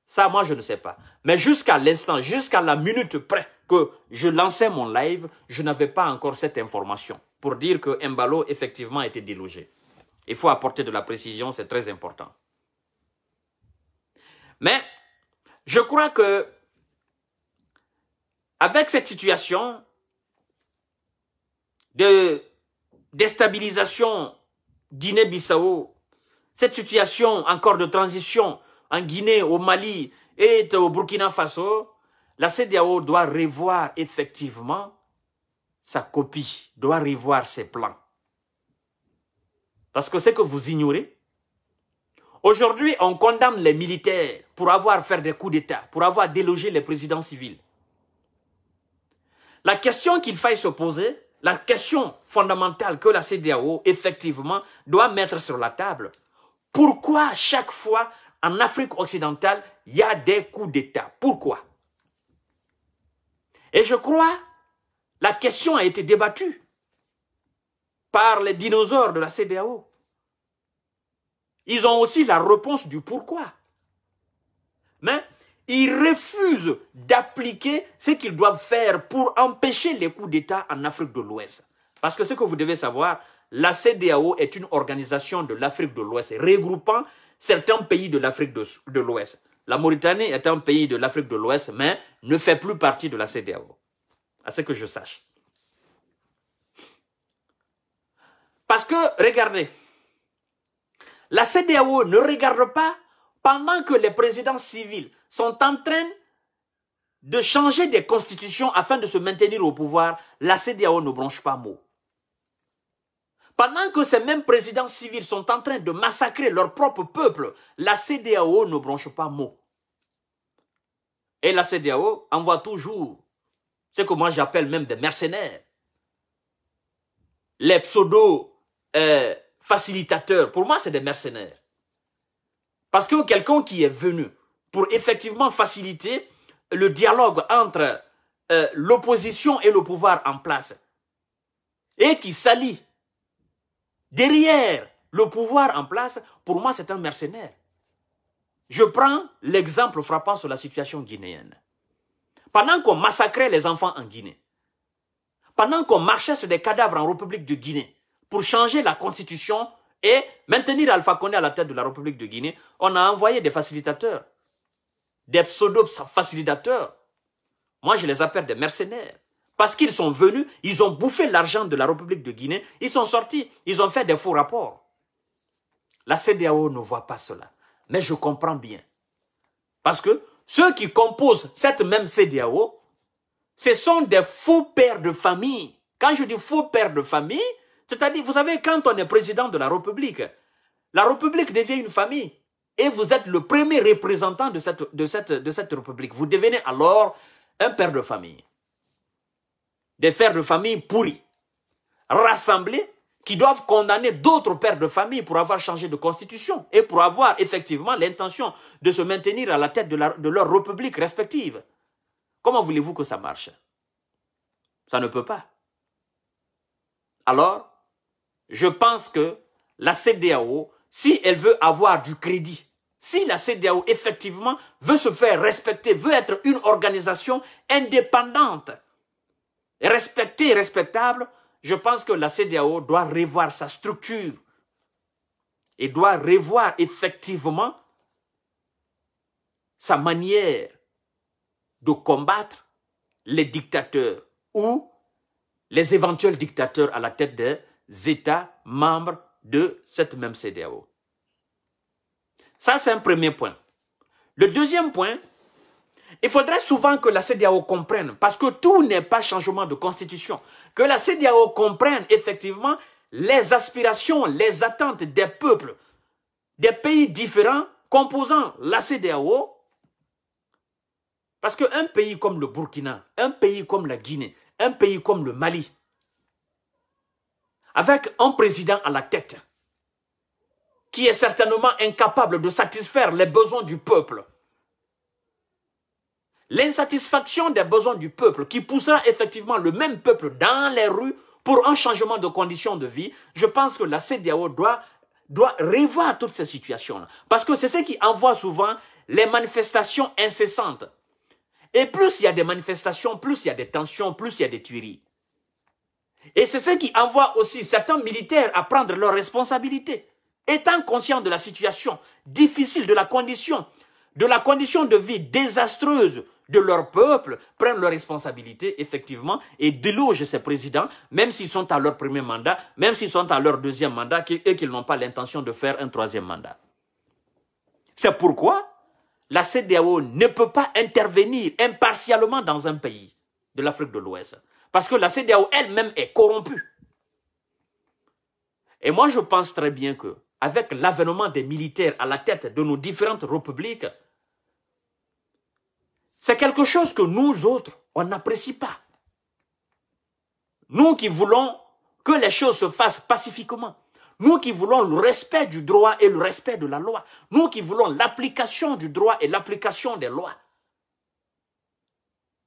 ça moi je ne sais pas. Mais jusqu'à l'instant, jusqu'à la minute près que je lançais mon live, je n'avais pas encore cette information pour dire que Embalo effectivement a été délogé. Il faut apporter de la précision, c'est très important. Mais je crois que avec cette situation de déstabilisation Guinée-Bissau, cette situation encore de transition en Guinée, au Mali et au Burkina Faso, la CEDEAO doit revoir effectivement sa copie, doit revoir ses plans. Parce que c'est que vous ignorez. Aujourd'hui, on condamne les militaires pour avoir fait des coups d'État, pour avoir délogé les présidents civils. La question qu'il faille se poser, la question fondamentale que la CEDEAO, effectivement, doit mettre sur la table, pourquoi chaque fois en Afrique occidentale, il y a des coups d'État? Pourquoi? Et je crois, la question a été débattue par les dinosaures de la CEDEAO. Ils ont aussi la réponse du pourquoi. Mais ils refusent d'appliquer ce qu'ils doivent faire pour empêcher les coups d'État en Afrique de l'Ouest. Parce que ce que vous devez savoir, la CEDEAO est une organisation de l'Afrique de l'Ouest, regroupant certains pays de l'Afrique de l'Ouest. La Mauritanie est un pays de l'Afrique de l'Ouest, mais ne fait plus partie de la CEDEAO, à ce que je sache. Parce que, regardez, la CEDEAO ne regarde pas pendant que les présidents civils sont en train de changer des constitutions afin de se maintenir au pouvoir. La CEDEAO ne bronche pas mot. Pendant que ces mêmes présidents civils sont en train de massacrer leur propre peuple, la CEDEAO ne bronche pas mot. Et la CEDEAO envoie toujours ce que moi j'appelle même des mercenaires. Les pseudo-facilitateurs, pour moi c'est des mercenaires. Parce que quelqu'un qui est venu pour effectivement faciliter le dialogue entre l'opposition et le pouvoir en place, et qui s'allie derrière le pouvoir en place, pour moi c'est un mercenaire. Je prends l'exemple frappant sur la situation guinéenne. Pendant qu'on massacrait les enfants en Guinée, pendant qu'on marchait sur des cadavres en République de Guinée pour changer la constitution et maintenir Alpha Condé à la tête de la République de Guinée, on a envoyé des facilitateurs, des pseudo-facilitateurs. Moi, je les appelle des mercenaires. Parce qu'ils sont venus, ils ont bouffé l'argent de la République de Guinée, ils sont sortis, ils ont fait des faux rapports. La CEDEAO ne voit pas cela. Mais je comprends bien. Parce que ceux qui composent cette même CEDEAO, ce sont des faux pères de famille. Quand je dis faux pères de famille, c'est-à-dire, vous savez, quand on est président de la République devient une famille. Et vous êtes le premier représentant de cette République. Vous devenez alors un père de famille. Des pères de famille pourris, rassemblés, qui doivent condamner d'autres pères de famille pour avoir changé de constitution et pour avoir effectivement l'intention de se maintenir à la tête de leur république respective. Comment voulez-vous que ça marche? Ça ne peut pas. Alors, je pense que la CEDEAO, si elle veut avoir du crédit, si la CEDEAO effectivement veut se faire respecter, veut être une organisation indépendante, respectée et respectable, je pense que la CEDEAO doit revoir sa structure et doit revoir effectivement sa manière de combattre les dictateurs ou les éventuels dictateurs à la tête des États membres de cette même CEDEAO. Ça, c'est un premier point. Le deuxième point, il faudrait souvent que la CEDEAO comprenne, parce que tout n'est pas changement de constitution, que la CEDEAO comprenne effectivement les aspirations, les attentes des peuples, des pays différents composant la CEDEAO. Parce qu'un pays comme le Burkina, un pays comme la Guinée, un pays comme le Mali, avec un président à la tête, qui est certainement incapable de satisfaire les besoins du peuple, l'insatisfaction des besoins du peuple qui poussera effectivement le même peuple dans les rues pour un changement de conditions de vie, je pense que la CEDEAO doit revoir toutes ces situations-là. Parce que c'est ce qui envoie souvent les manifestations incessantes. Et plus il y a des manifestations, plus il y a des tensions, plus il y a des tueries. Et c'est ce qui envoie aussi certains militaires à prendre leurs responsabilités. Étant conscients de la situation difficile, de la condition de vie désastreuse de leur peuple, prennent leurs responsabilités, effectivement, et délogent ces présidents, même s'ils sont à leur premier mandat, même s'ils sont à leur deuxième mandat, et qu'ils n'ont pas l'intention de faire un troisième mandat. C'est pourquoi la CEDEAO ne peut pas intervenir impartialement dans un pays de l'Afrique de l'Ouest. Parce que la CEDEAO elle-même est corrompue. Et moi, je pense très bien que, avec l'avènement des militaires à la tête de nos différentes républiques, c'est quelque chose que nous autres, on n'apprécie pas. Nous qui voulons que les choses se fassent pacifiquement. Nous qui voulons le respect du droit et le respect de la loi. Nous qui voulons l'application du droit et l'application des lois.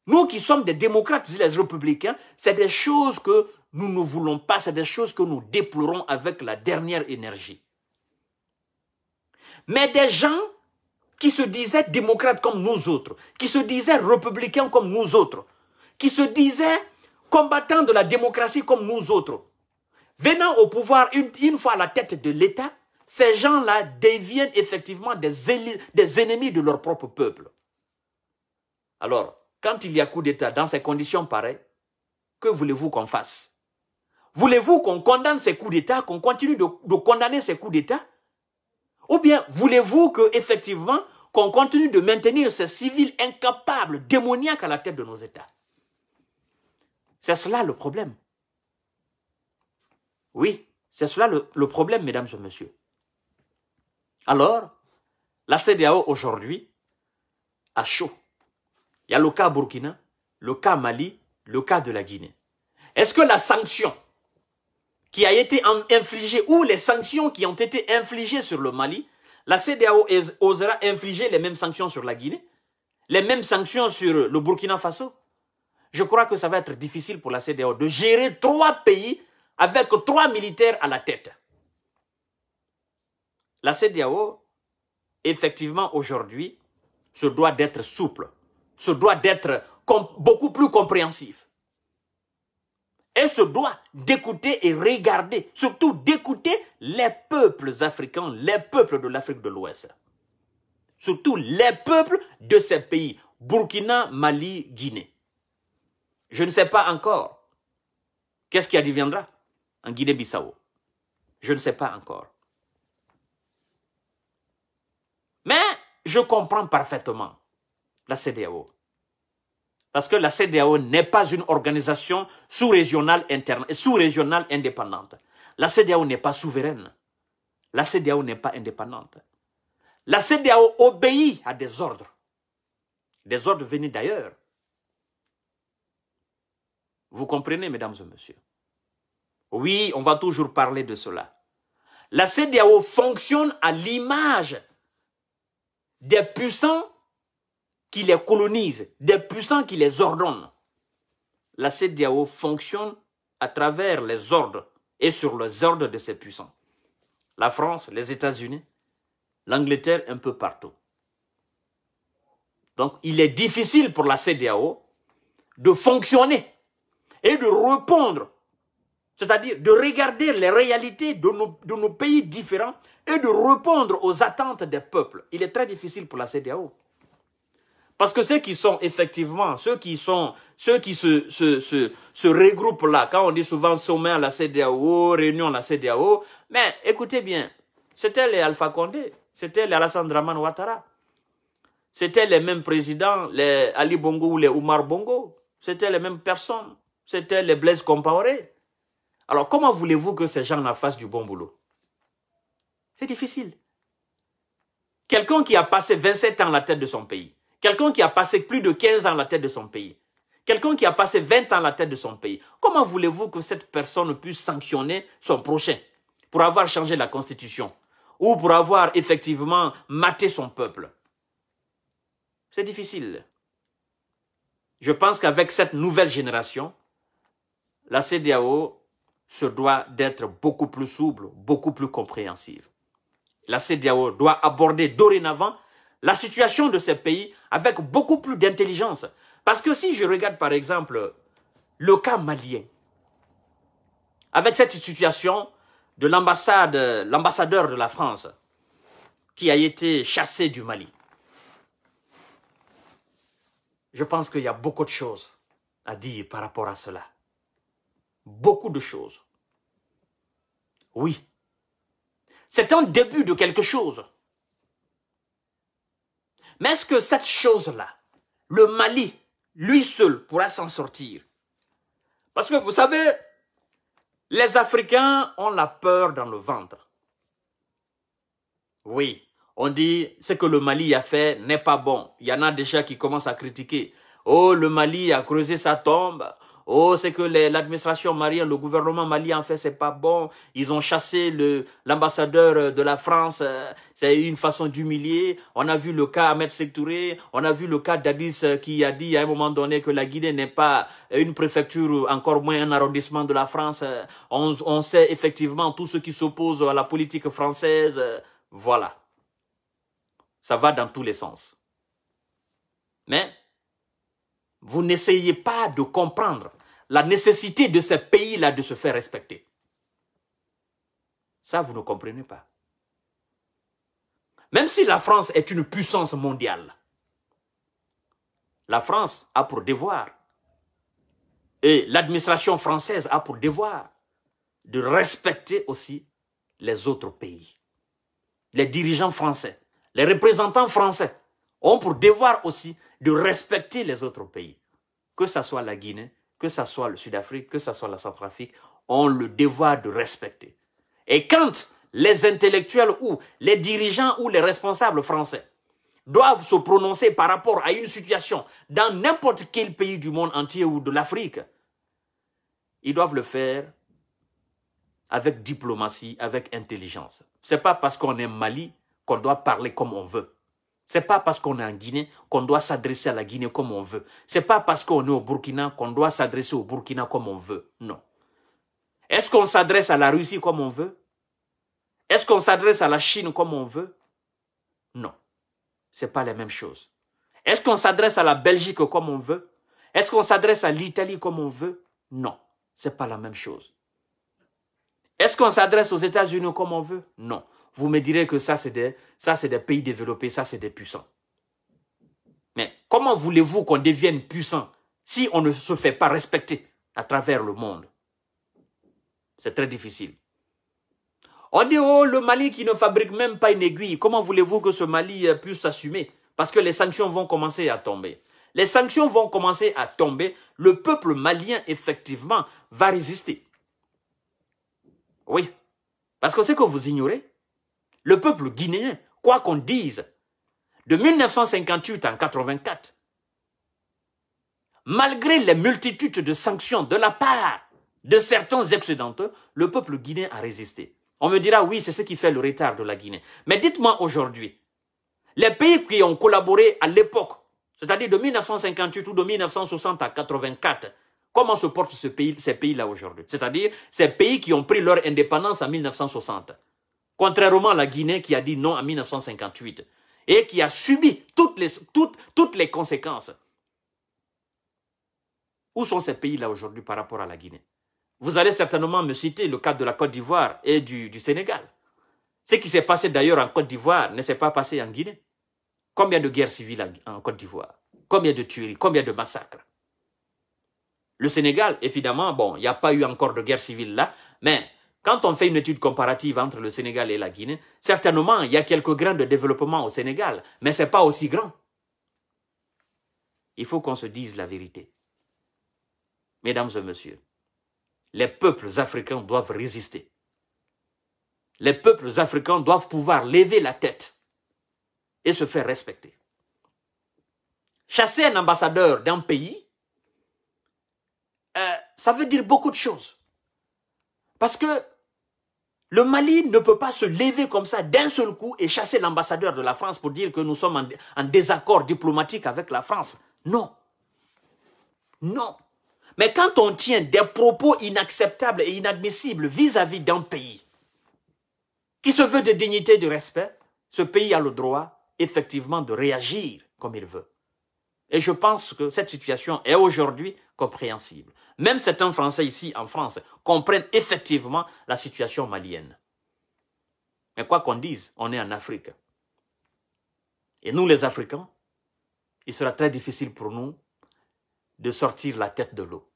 Nous qui sommes des démocrates et les républicains, c'est des choses que nous ne voulons pas, c'est des choses que nous déplorons avec la dernière énergie. Mais des gens qui se disaient démocrates comme nous autres, qui se disaient républicains comme nous autres, qui se disaient combattants de la démocratie comme nous autres, venant au pouvoir une fois à la tête de l'État, ces gens-là deviennent effectivement des ennemis de leur propre peuple. Alors, quand il y a coup d'État dans ces conditions pareilles, que voulez-vous qu'on fasse? Voulez-vous qu'on condamne ces coups d'État, qu'on continue de condamner ces coups d'État? Ou bien voulez-vous qu'effectivement, qu'on continue de maintenir ces civils incapables, démoniaques à la tête de nos États? C'est cela le problème. Oui, c'est cela le problème, mesdames et messieurs. Alors, la CEDEAO aujourd'hui a chaud. Il y a le cas Burkina, le cas Mali, le cas de la Guinée. Est-ce que la sanction qui a été infligée ou les sanctions qui ont été infligées sur le Mali, la CEDEAO osera infliger les mêmes sanctions sur la Guinée, les mêmes sanctions sur le Burkina Faso? Je crois que ça va être difficile pour la CEDEAO de gérer 3 pays avec 3 militaires à la tête. La CEDEAO, effectivement, aujourd'hui, se doit d'être souple, se doit d'être beaucoup plus compréhensif. Et se doit d'écouter et regarder, surtout d'écouter les peuples africains, les peuples de l'Afrique de l'Ouest. Surtout les peuples de ces pays, Burkina, Mali, Guinée. Je ne sais pas encore qu'est-ce qui adviendra en Guinée-Bissau. Je ne sais pas encore. Mais je comprends parfaitement la CEDEAO. Parce que la CEDEAO n'est pas une organisation sous-régionale indépendante. La CEDEAO n'est pas souveraine. La CEDEAO n'est pas indépendante. La CEDEAO obéit à des ordres venus d'ailleurs. Vous comprenez, mesdames et messieurs? Oui, on va toujours parler de cela. La CEDEAO fonctionne à l'image des puissants qui les colonisent, des puissants qui les ordonnent. La CEDEAO fonctionne à travers les ordres et sur les ordres de ces puissants. La France, les États-Unis, l'Angleterre, un peu partout. Donc, il est difficile pour la CEDEAO de fonctionner et de répondre, c'est-à-dire de regarder les réalités de nos pays différents et de répondre aux attentes des peuples. Il est très difficile pour la CEDEAO. Parce que ceux qui sont effectivement, ceux qui se regroupent là, quand on dit souvent sommet à la CEDEAO, réunion à la CEDEAO, mais écoutez bien, c'était les Alpha Condé, c'était les Alassane Dramane Ouattara, c'était les mêmes présidents, les Ali Bongo ou les Oumar Bongo, c'était les mêmes personnes, c'était les Blaise Compaoré. Alors comment voulez-vous que ces gens-là fassent du bon boulot? C'est difficile. Quelqu'un qui a passé 27 ans à la tête de son pays, quelqu'un qui a passé plus de 15 ans à la tête de son pays, quelqu'un qui a passé 20 ans à la tête de son pays, comment voulez-vous que cette personne puisse sanctionner son prochain pour avoir changé la constitution ou pour avoir effectivement maté son peuple? C'est difficile. Je pense qu'avec cette nouvelle génération, la CEDEAO se doit d'être beaucoup plus souple, beaucoup plus compréhensive. La CEDEAO doit aborder dorénavant la situation de ces pays avec beaucoup plus d'intelligence. Parce que si je regarde par exemple le cas malien, avec cette situation de l'ambassadeur de la France qui a été chassé du Mali, je pense qu'il y a beaucoup de choses à dire par rapport à cela. Beaucoup de choses. Oui. C'est un début de quelque chose. Mais est-ce que cette chose-là, le Mali, lui seul, pourra s'en sortir? Parce que vous savez, les Africains ont la peur dans le ventre. Oui, on dit ce que le Mali a fait n'est pas bon. Il y en a déjà qui commencent à critiquer. Oh, le Mali a creusé sa tombe. Oh, c'est que l'administration malienne, le gouvernement malien en fait, c'est pas bon. Ils ont chassé l'ambassadeur de la France. C'est une façon d'humilier. On a vu le cas Ahmed Sékou Touré. On a vu le cas Dadis qui a dit à un moment donné que la Guinée n'est pas une préfecture, encore moins un arrondissement de la France. On sait effectivement tout ce qui s'oppose à la politique française. Voilà. Ça va dans tous les sens. Mais vous n'essayez pas de comprendre la nécessité de ces pays-là de se faire respecter. Ça, vous ne comprenez pas. Même si la France est une puissance mondiale, la France a pour devoir, et l'administration française a pour devoir, de respecter aussi les autres pays. Les dirigeants français, les représentants français ont pour devoir aussi de respecter les autres pays. Que ce soit la Guinée, que ce soit le Sud-Afrique, que ce soit la Centrafrique, ont le devoir de respecter. Et quand les intellectuels ou les dirigeants ou les responsables français doivent se prononcer par rapport à une situation dans n'importe quel pays du monde entier ou de l'Afrique, ils doivent le faire avec diplomatie, avec intelligence. Ce n'est pas parce qu'on est Mali qu'on doit parler comme on veut. Ce n'est pas parce qu'on est en Guinée qu'on doit s'adresser à la Guinée comme on veut. Ce n'est pas parce qu'on est au Burkina qu'on doit s'adresser au Burkina comme on veut. Non. Est-ce qu'on s'adresse à la Russie comme on veut? Est-ce qu'on s'adresse à la Chine comme on veut? Non. Ce n'est pas la même chose. Est-ce qu'on s'adresse à la Belgique comme on veut? Est-ce qu'on s'adresse à l'Italie comme on veut? Non. Ce n'est pas la même chose. Est-ce qu'on s'adresse aux États-Unis comme on veut? Non. Vous me direz que ça, c'est des pays développés, ça, c'est des puissants. Mais comment voulez-vous qu'on devienne puissant si on ne se fait pas respecter à travers le monde? C'est très difficile. On dit, oh, le Mali qui ne fabrique même pas une aiguille, comment voulez-vous que ce Mali puisse s'assumer? Parce que les sanctions vont commencer à tomber. Les sanctions vont commencer à tomber. Le peuple malien, effectivement, va résister. Oui. Parce que c'est que vous ignorez. Le peuple guinéen, quoi qu'on dise, de 1958 à 1984, malgré les multitudes de sanctions de la part de certains excédenteux, le peuple guinéen a résisté. On me dira, oui, c'est ce qui fait le retard de la Guinée. Mais dites-moi aujourd'hui, les pays qui ont collaboré à l'époque, c'est-à-dire de 1958 ou de 1960 à 1984, comment se portent ces pays-là aujourd'hui? C'est-à-dire ces pays qui ont pris leur indépendance en 1960. Contrairement à la Guinée qui a dit non en 1958 et qui a subi toutes les conséquences. Où sont ces pays-là aujourd'hui par rapport à la Guinée? Vous allez certainement me citer le cas de la Côte d'Ivoire et du Sénégal. Ce qui s'est passé d'ailleurs en Côte d'Ivoire ne s'est pas passé en Guinée. Combien de guerres civiles en Côte d'Ivoire? Combien de tueries, combien de massacres. Le Sénégal, évidemment, bon, il n'y a pas eu encore de guerre civile là, mais quand on fait une étude comparative entre le Sénégal et la Guinée, certainement, il y a quelques grains de développement au Sénégal, mais ce n'est pas aussi grand. Il faut qu'on se dise la vérité. Mesdames et messieurs, les peuples africains doivent résister. Les peuples africains doivent pouvoir lever la tête et se faire respecter. Chasser un ambassadeur d'un pays, ça veut dire beaucoup de choses. Parce que le Mali ne peut pas se lever comme ça d'un seul coup et chasser l'ambassadeur de la France pour dire que nous sommes en désaccord diplomatique avec la France. Non. Non. Mais quand on tient des propos inacceptables et inadmissibles vis-à-vis d'un pays qui se veut de dignité et de respect, ce pays a le droit, effectivement, de réagir comme il veut. Et je pense que cette situation est aujourd'hui compréhensible. Même certains Français ici en France comprennent effectivement la situation malienne. Mais quoi qu'on dise, on est en Afrique. Et nous les Africains, il sera très difficile pour nous de sortir la tête de l'eau.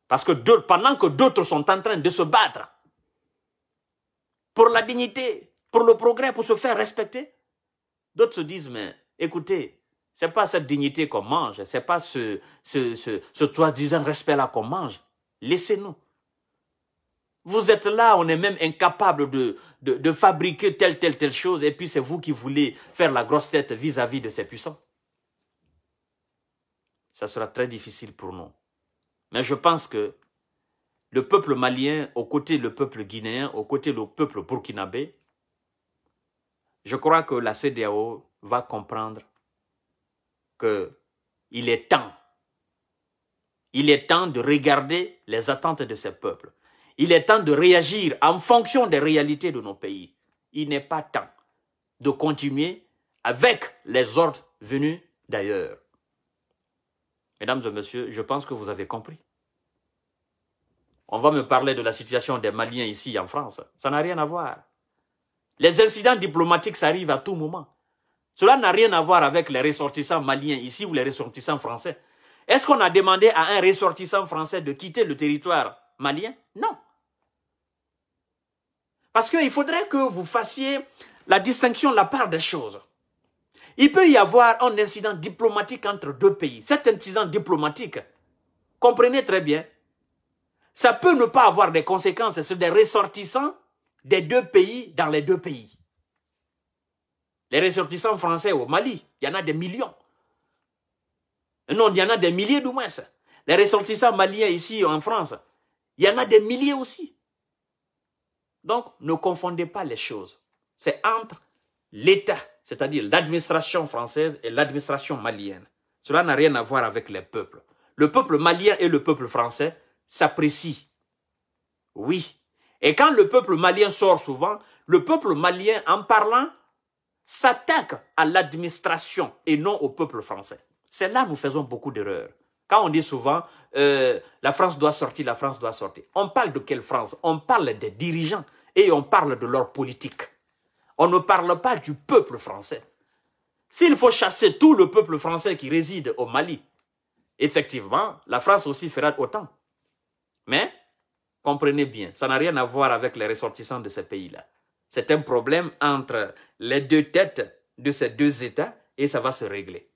Parce que pendant que d'autres sont en train de se battre pour la dignité, pour le progrès, pour se faire respecter, d'autres se disent, mais écoutez, ce n'est pas cette dignité qu'on mange, ce n'est pas ce soi-disant respect-là qu'on mange. Laissez-nous. Vous êtes là, on est même incapable de fabriquer telle chose, et puis c'est vous qui voulez faire la grosse tête vis-à-vis de ces puissants. Ça sera très difficile pour nous. Mais je pense que le peuple malien, aux côtés du peuple guinéen, aux côtés du peuple burkinabé, je crois que la CEDEAO va comprendre qu'il est temps. Il est temps de regarder les attentes de ces peuples. Il est temps de réagir en fonction des réalités de nos pays. Il n'est pas temps de continuer avec les ordres venus d'ailleurs. Mesdames et messieurs, je pense que vous avez compris. On va me parler de la situation des Maliens ici en France. Ça n'a rien à voir. Les incidents diplomatiques, ça arrive à tout moment. Cela n'a rien à voir avec les ressortissants maliens ici ou les ressortissants français. Est-ce qu'on a demandé à un ressortissant français de quitter le territoire malien? Non. Parce qu'il faudrait que vous fassiez la distinction, la part des choses. Il peut y avoir un incident diplomatique entre deux pays. Cet incident diplomatique, comprenez très bien, ça peut ne pas avoir des conséquences sur des ressortissants des deux pays dans les deux pays. Les ressortissants français au Mali, il y en a des millions. Non, il y en a des milliers du moins. Les ressortissants maliens ici en France, il y en a des milliers aussi. Donc, ne confondez pas les choses. C'est entre l'État, c'est-à-dire l'administration française et l'administration malienne. Cela n'a rien à voir avec les peuples. Le peuple malien et le peuple français s'apprécient. Oui. Et quand le peuple malien sort souvent, le peuple malien, en parlant, s'attaque à l'administration et non au peuple français. C'est là que nous faisons beaucoup d'erreurs. Quand on dit souvent, la France doit sortir, la France doit sortir. On parle de quelle France? On parle des dirigeants et on parle de leur politique. On ne parle pas du peuple français. S'il faut chasser tout le peuple français qui réside au Mali, effectivement, la France aussi fera autant. Mais, comprenez bien, ça n'a rien à voir avec les ressortissants de ces pays-là. C'est un problème entre les deux têtes de ces deux États et ça va se régler.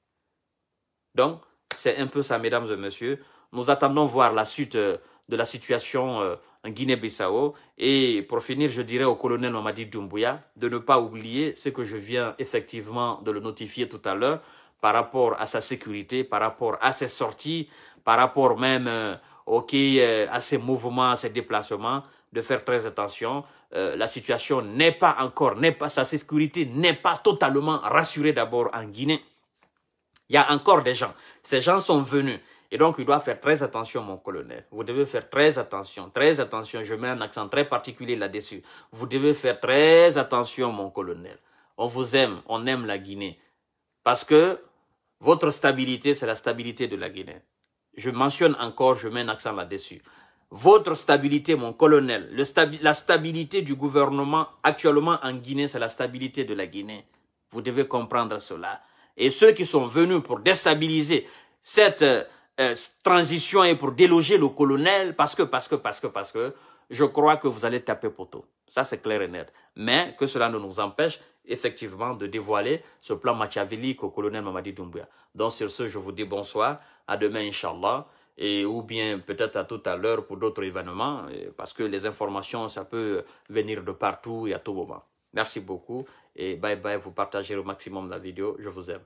Donc, c'est un peu ça, mesdames et messieurs. Nous attendons voir la suite de la situation en Guinée-Bissau. Et pour finir, je dirais au colonel Mamadi Doumbouya de ne pas oublier ce que je viens effectivement de le notifier tout à l'heure par rapport à sa sécurité, par rapport à ses sorties, par rapport même à ses mouvements, à ses déplacements, de faire très attention. La situation n'est pas encore, sa sécurité n'est pas totalement rassurée d'abord en Guinée. Il y a encore des gens. Ces gens sont venus. Et donc, il doit faire très attention, mon colonel. Vous devez faire très attention, très attention. Je mets un accent très particulier là-dessus. Vous devez faire très attention, mon colonel. On vous aime, on aime la Guinée. Parce que votre stabilité, c'est la stabilité de la Guinée. Je mentionne encore, je mets un accent là-dessus. Votre stabilité, mon colonel, la stabilité du gouvernement actuellement en Guinée, c'est la stabilité de la Guinée. Vous devez comprendre cela. Et ceux qui sont venus pour déstabiliser cette transition et pour déloger le colonel, parce que, je crois que vous allez taper poteau. Ça, c'est clair et net. Mais que cela ne nous empêche effectivement de dévoiler ce plan machiavélique au colonel Mamadi Doumbouya. Donc, sur ce, je vous dis bonsoir. À demain, Inch'Allah. Et, ou bien peut-être à tout à l'heure pour d'autres événements. Parce que les informations, ça peut venir de partout et à tout moment. Merci beaucoup. Et bye bye. Vous partagez au maximum la vidéo. Je vous aime.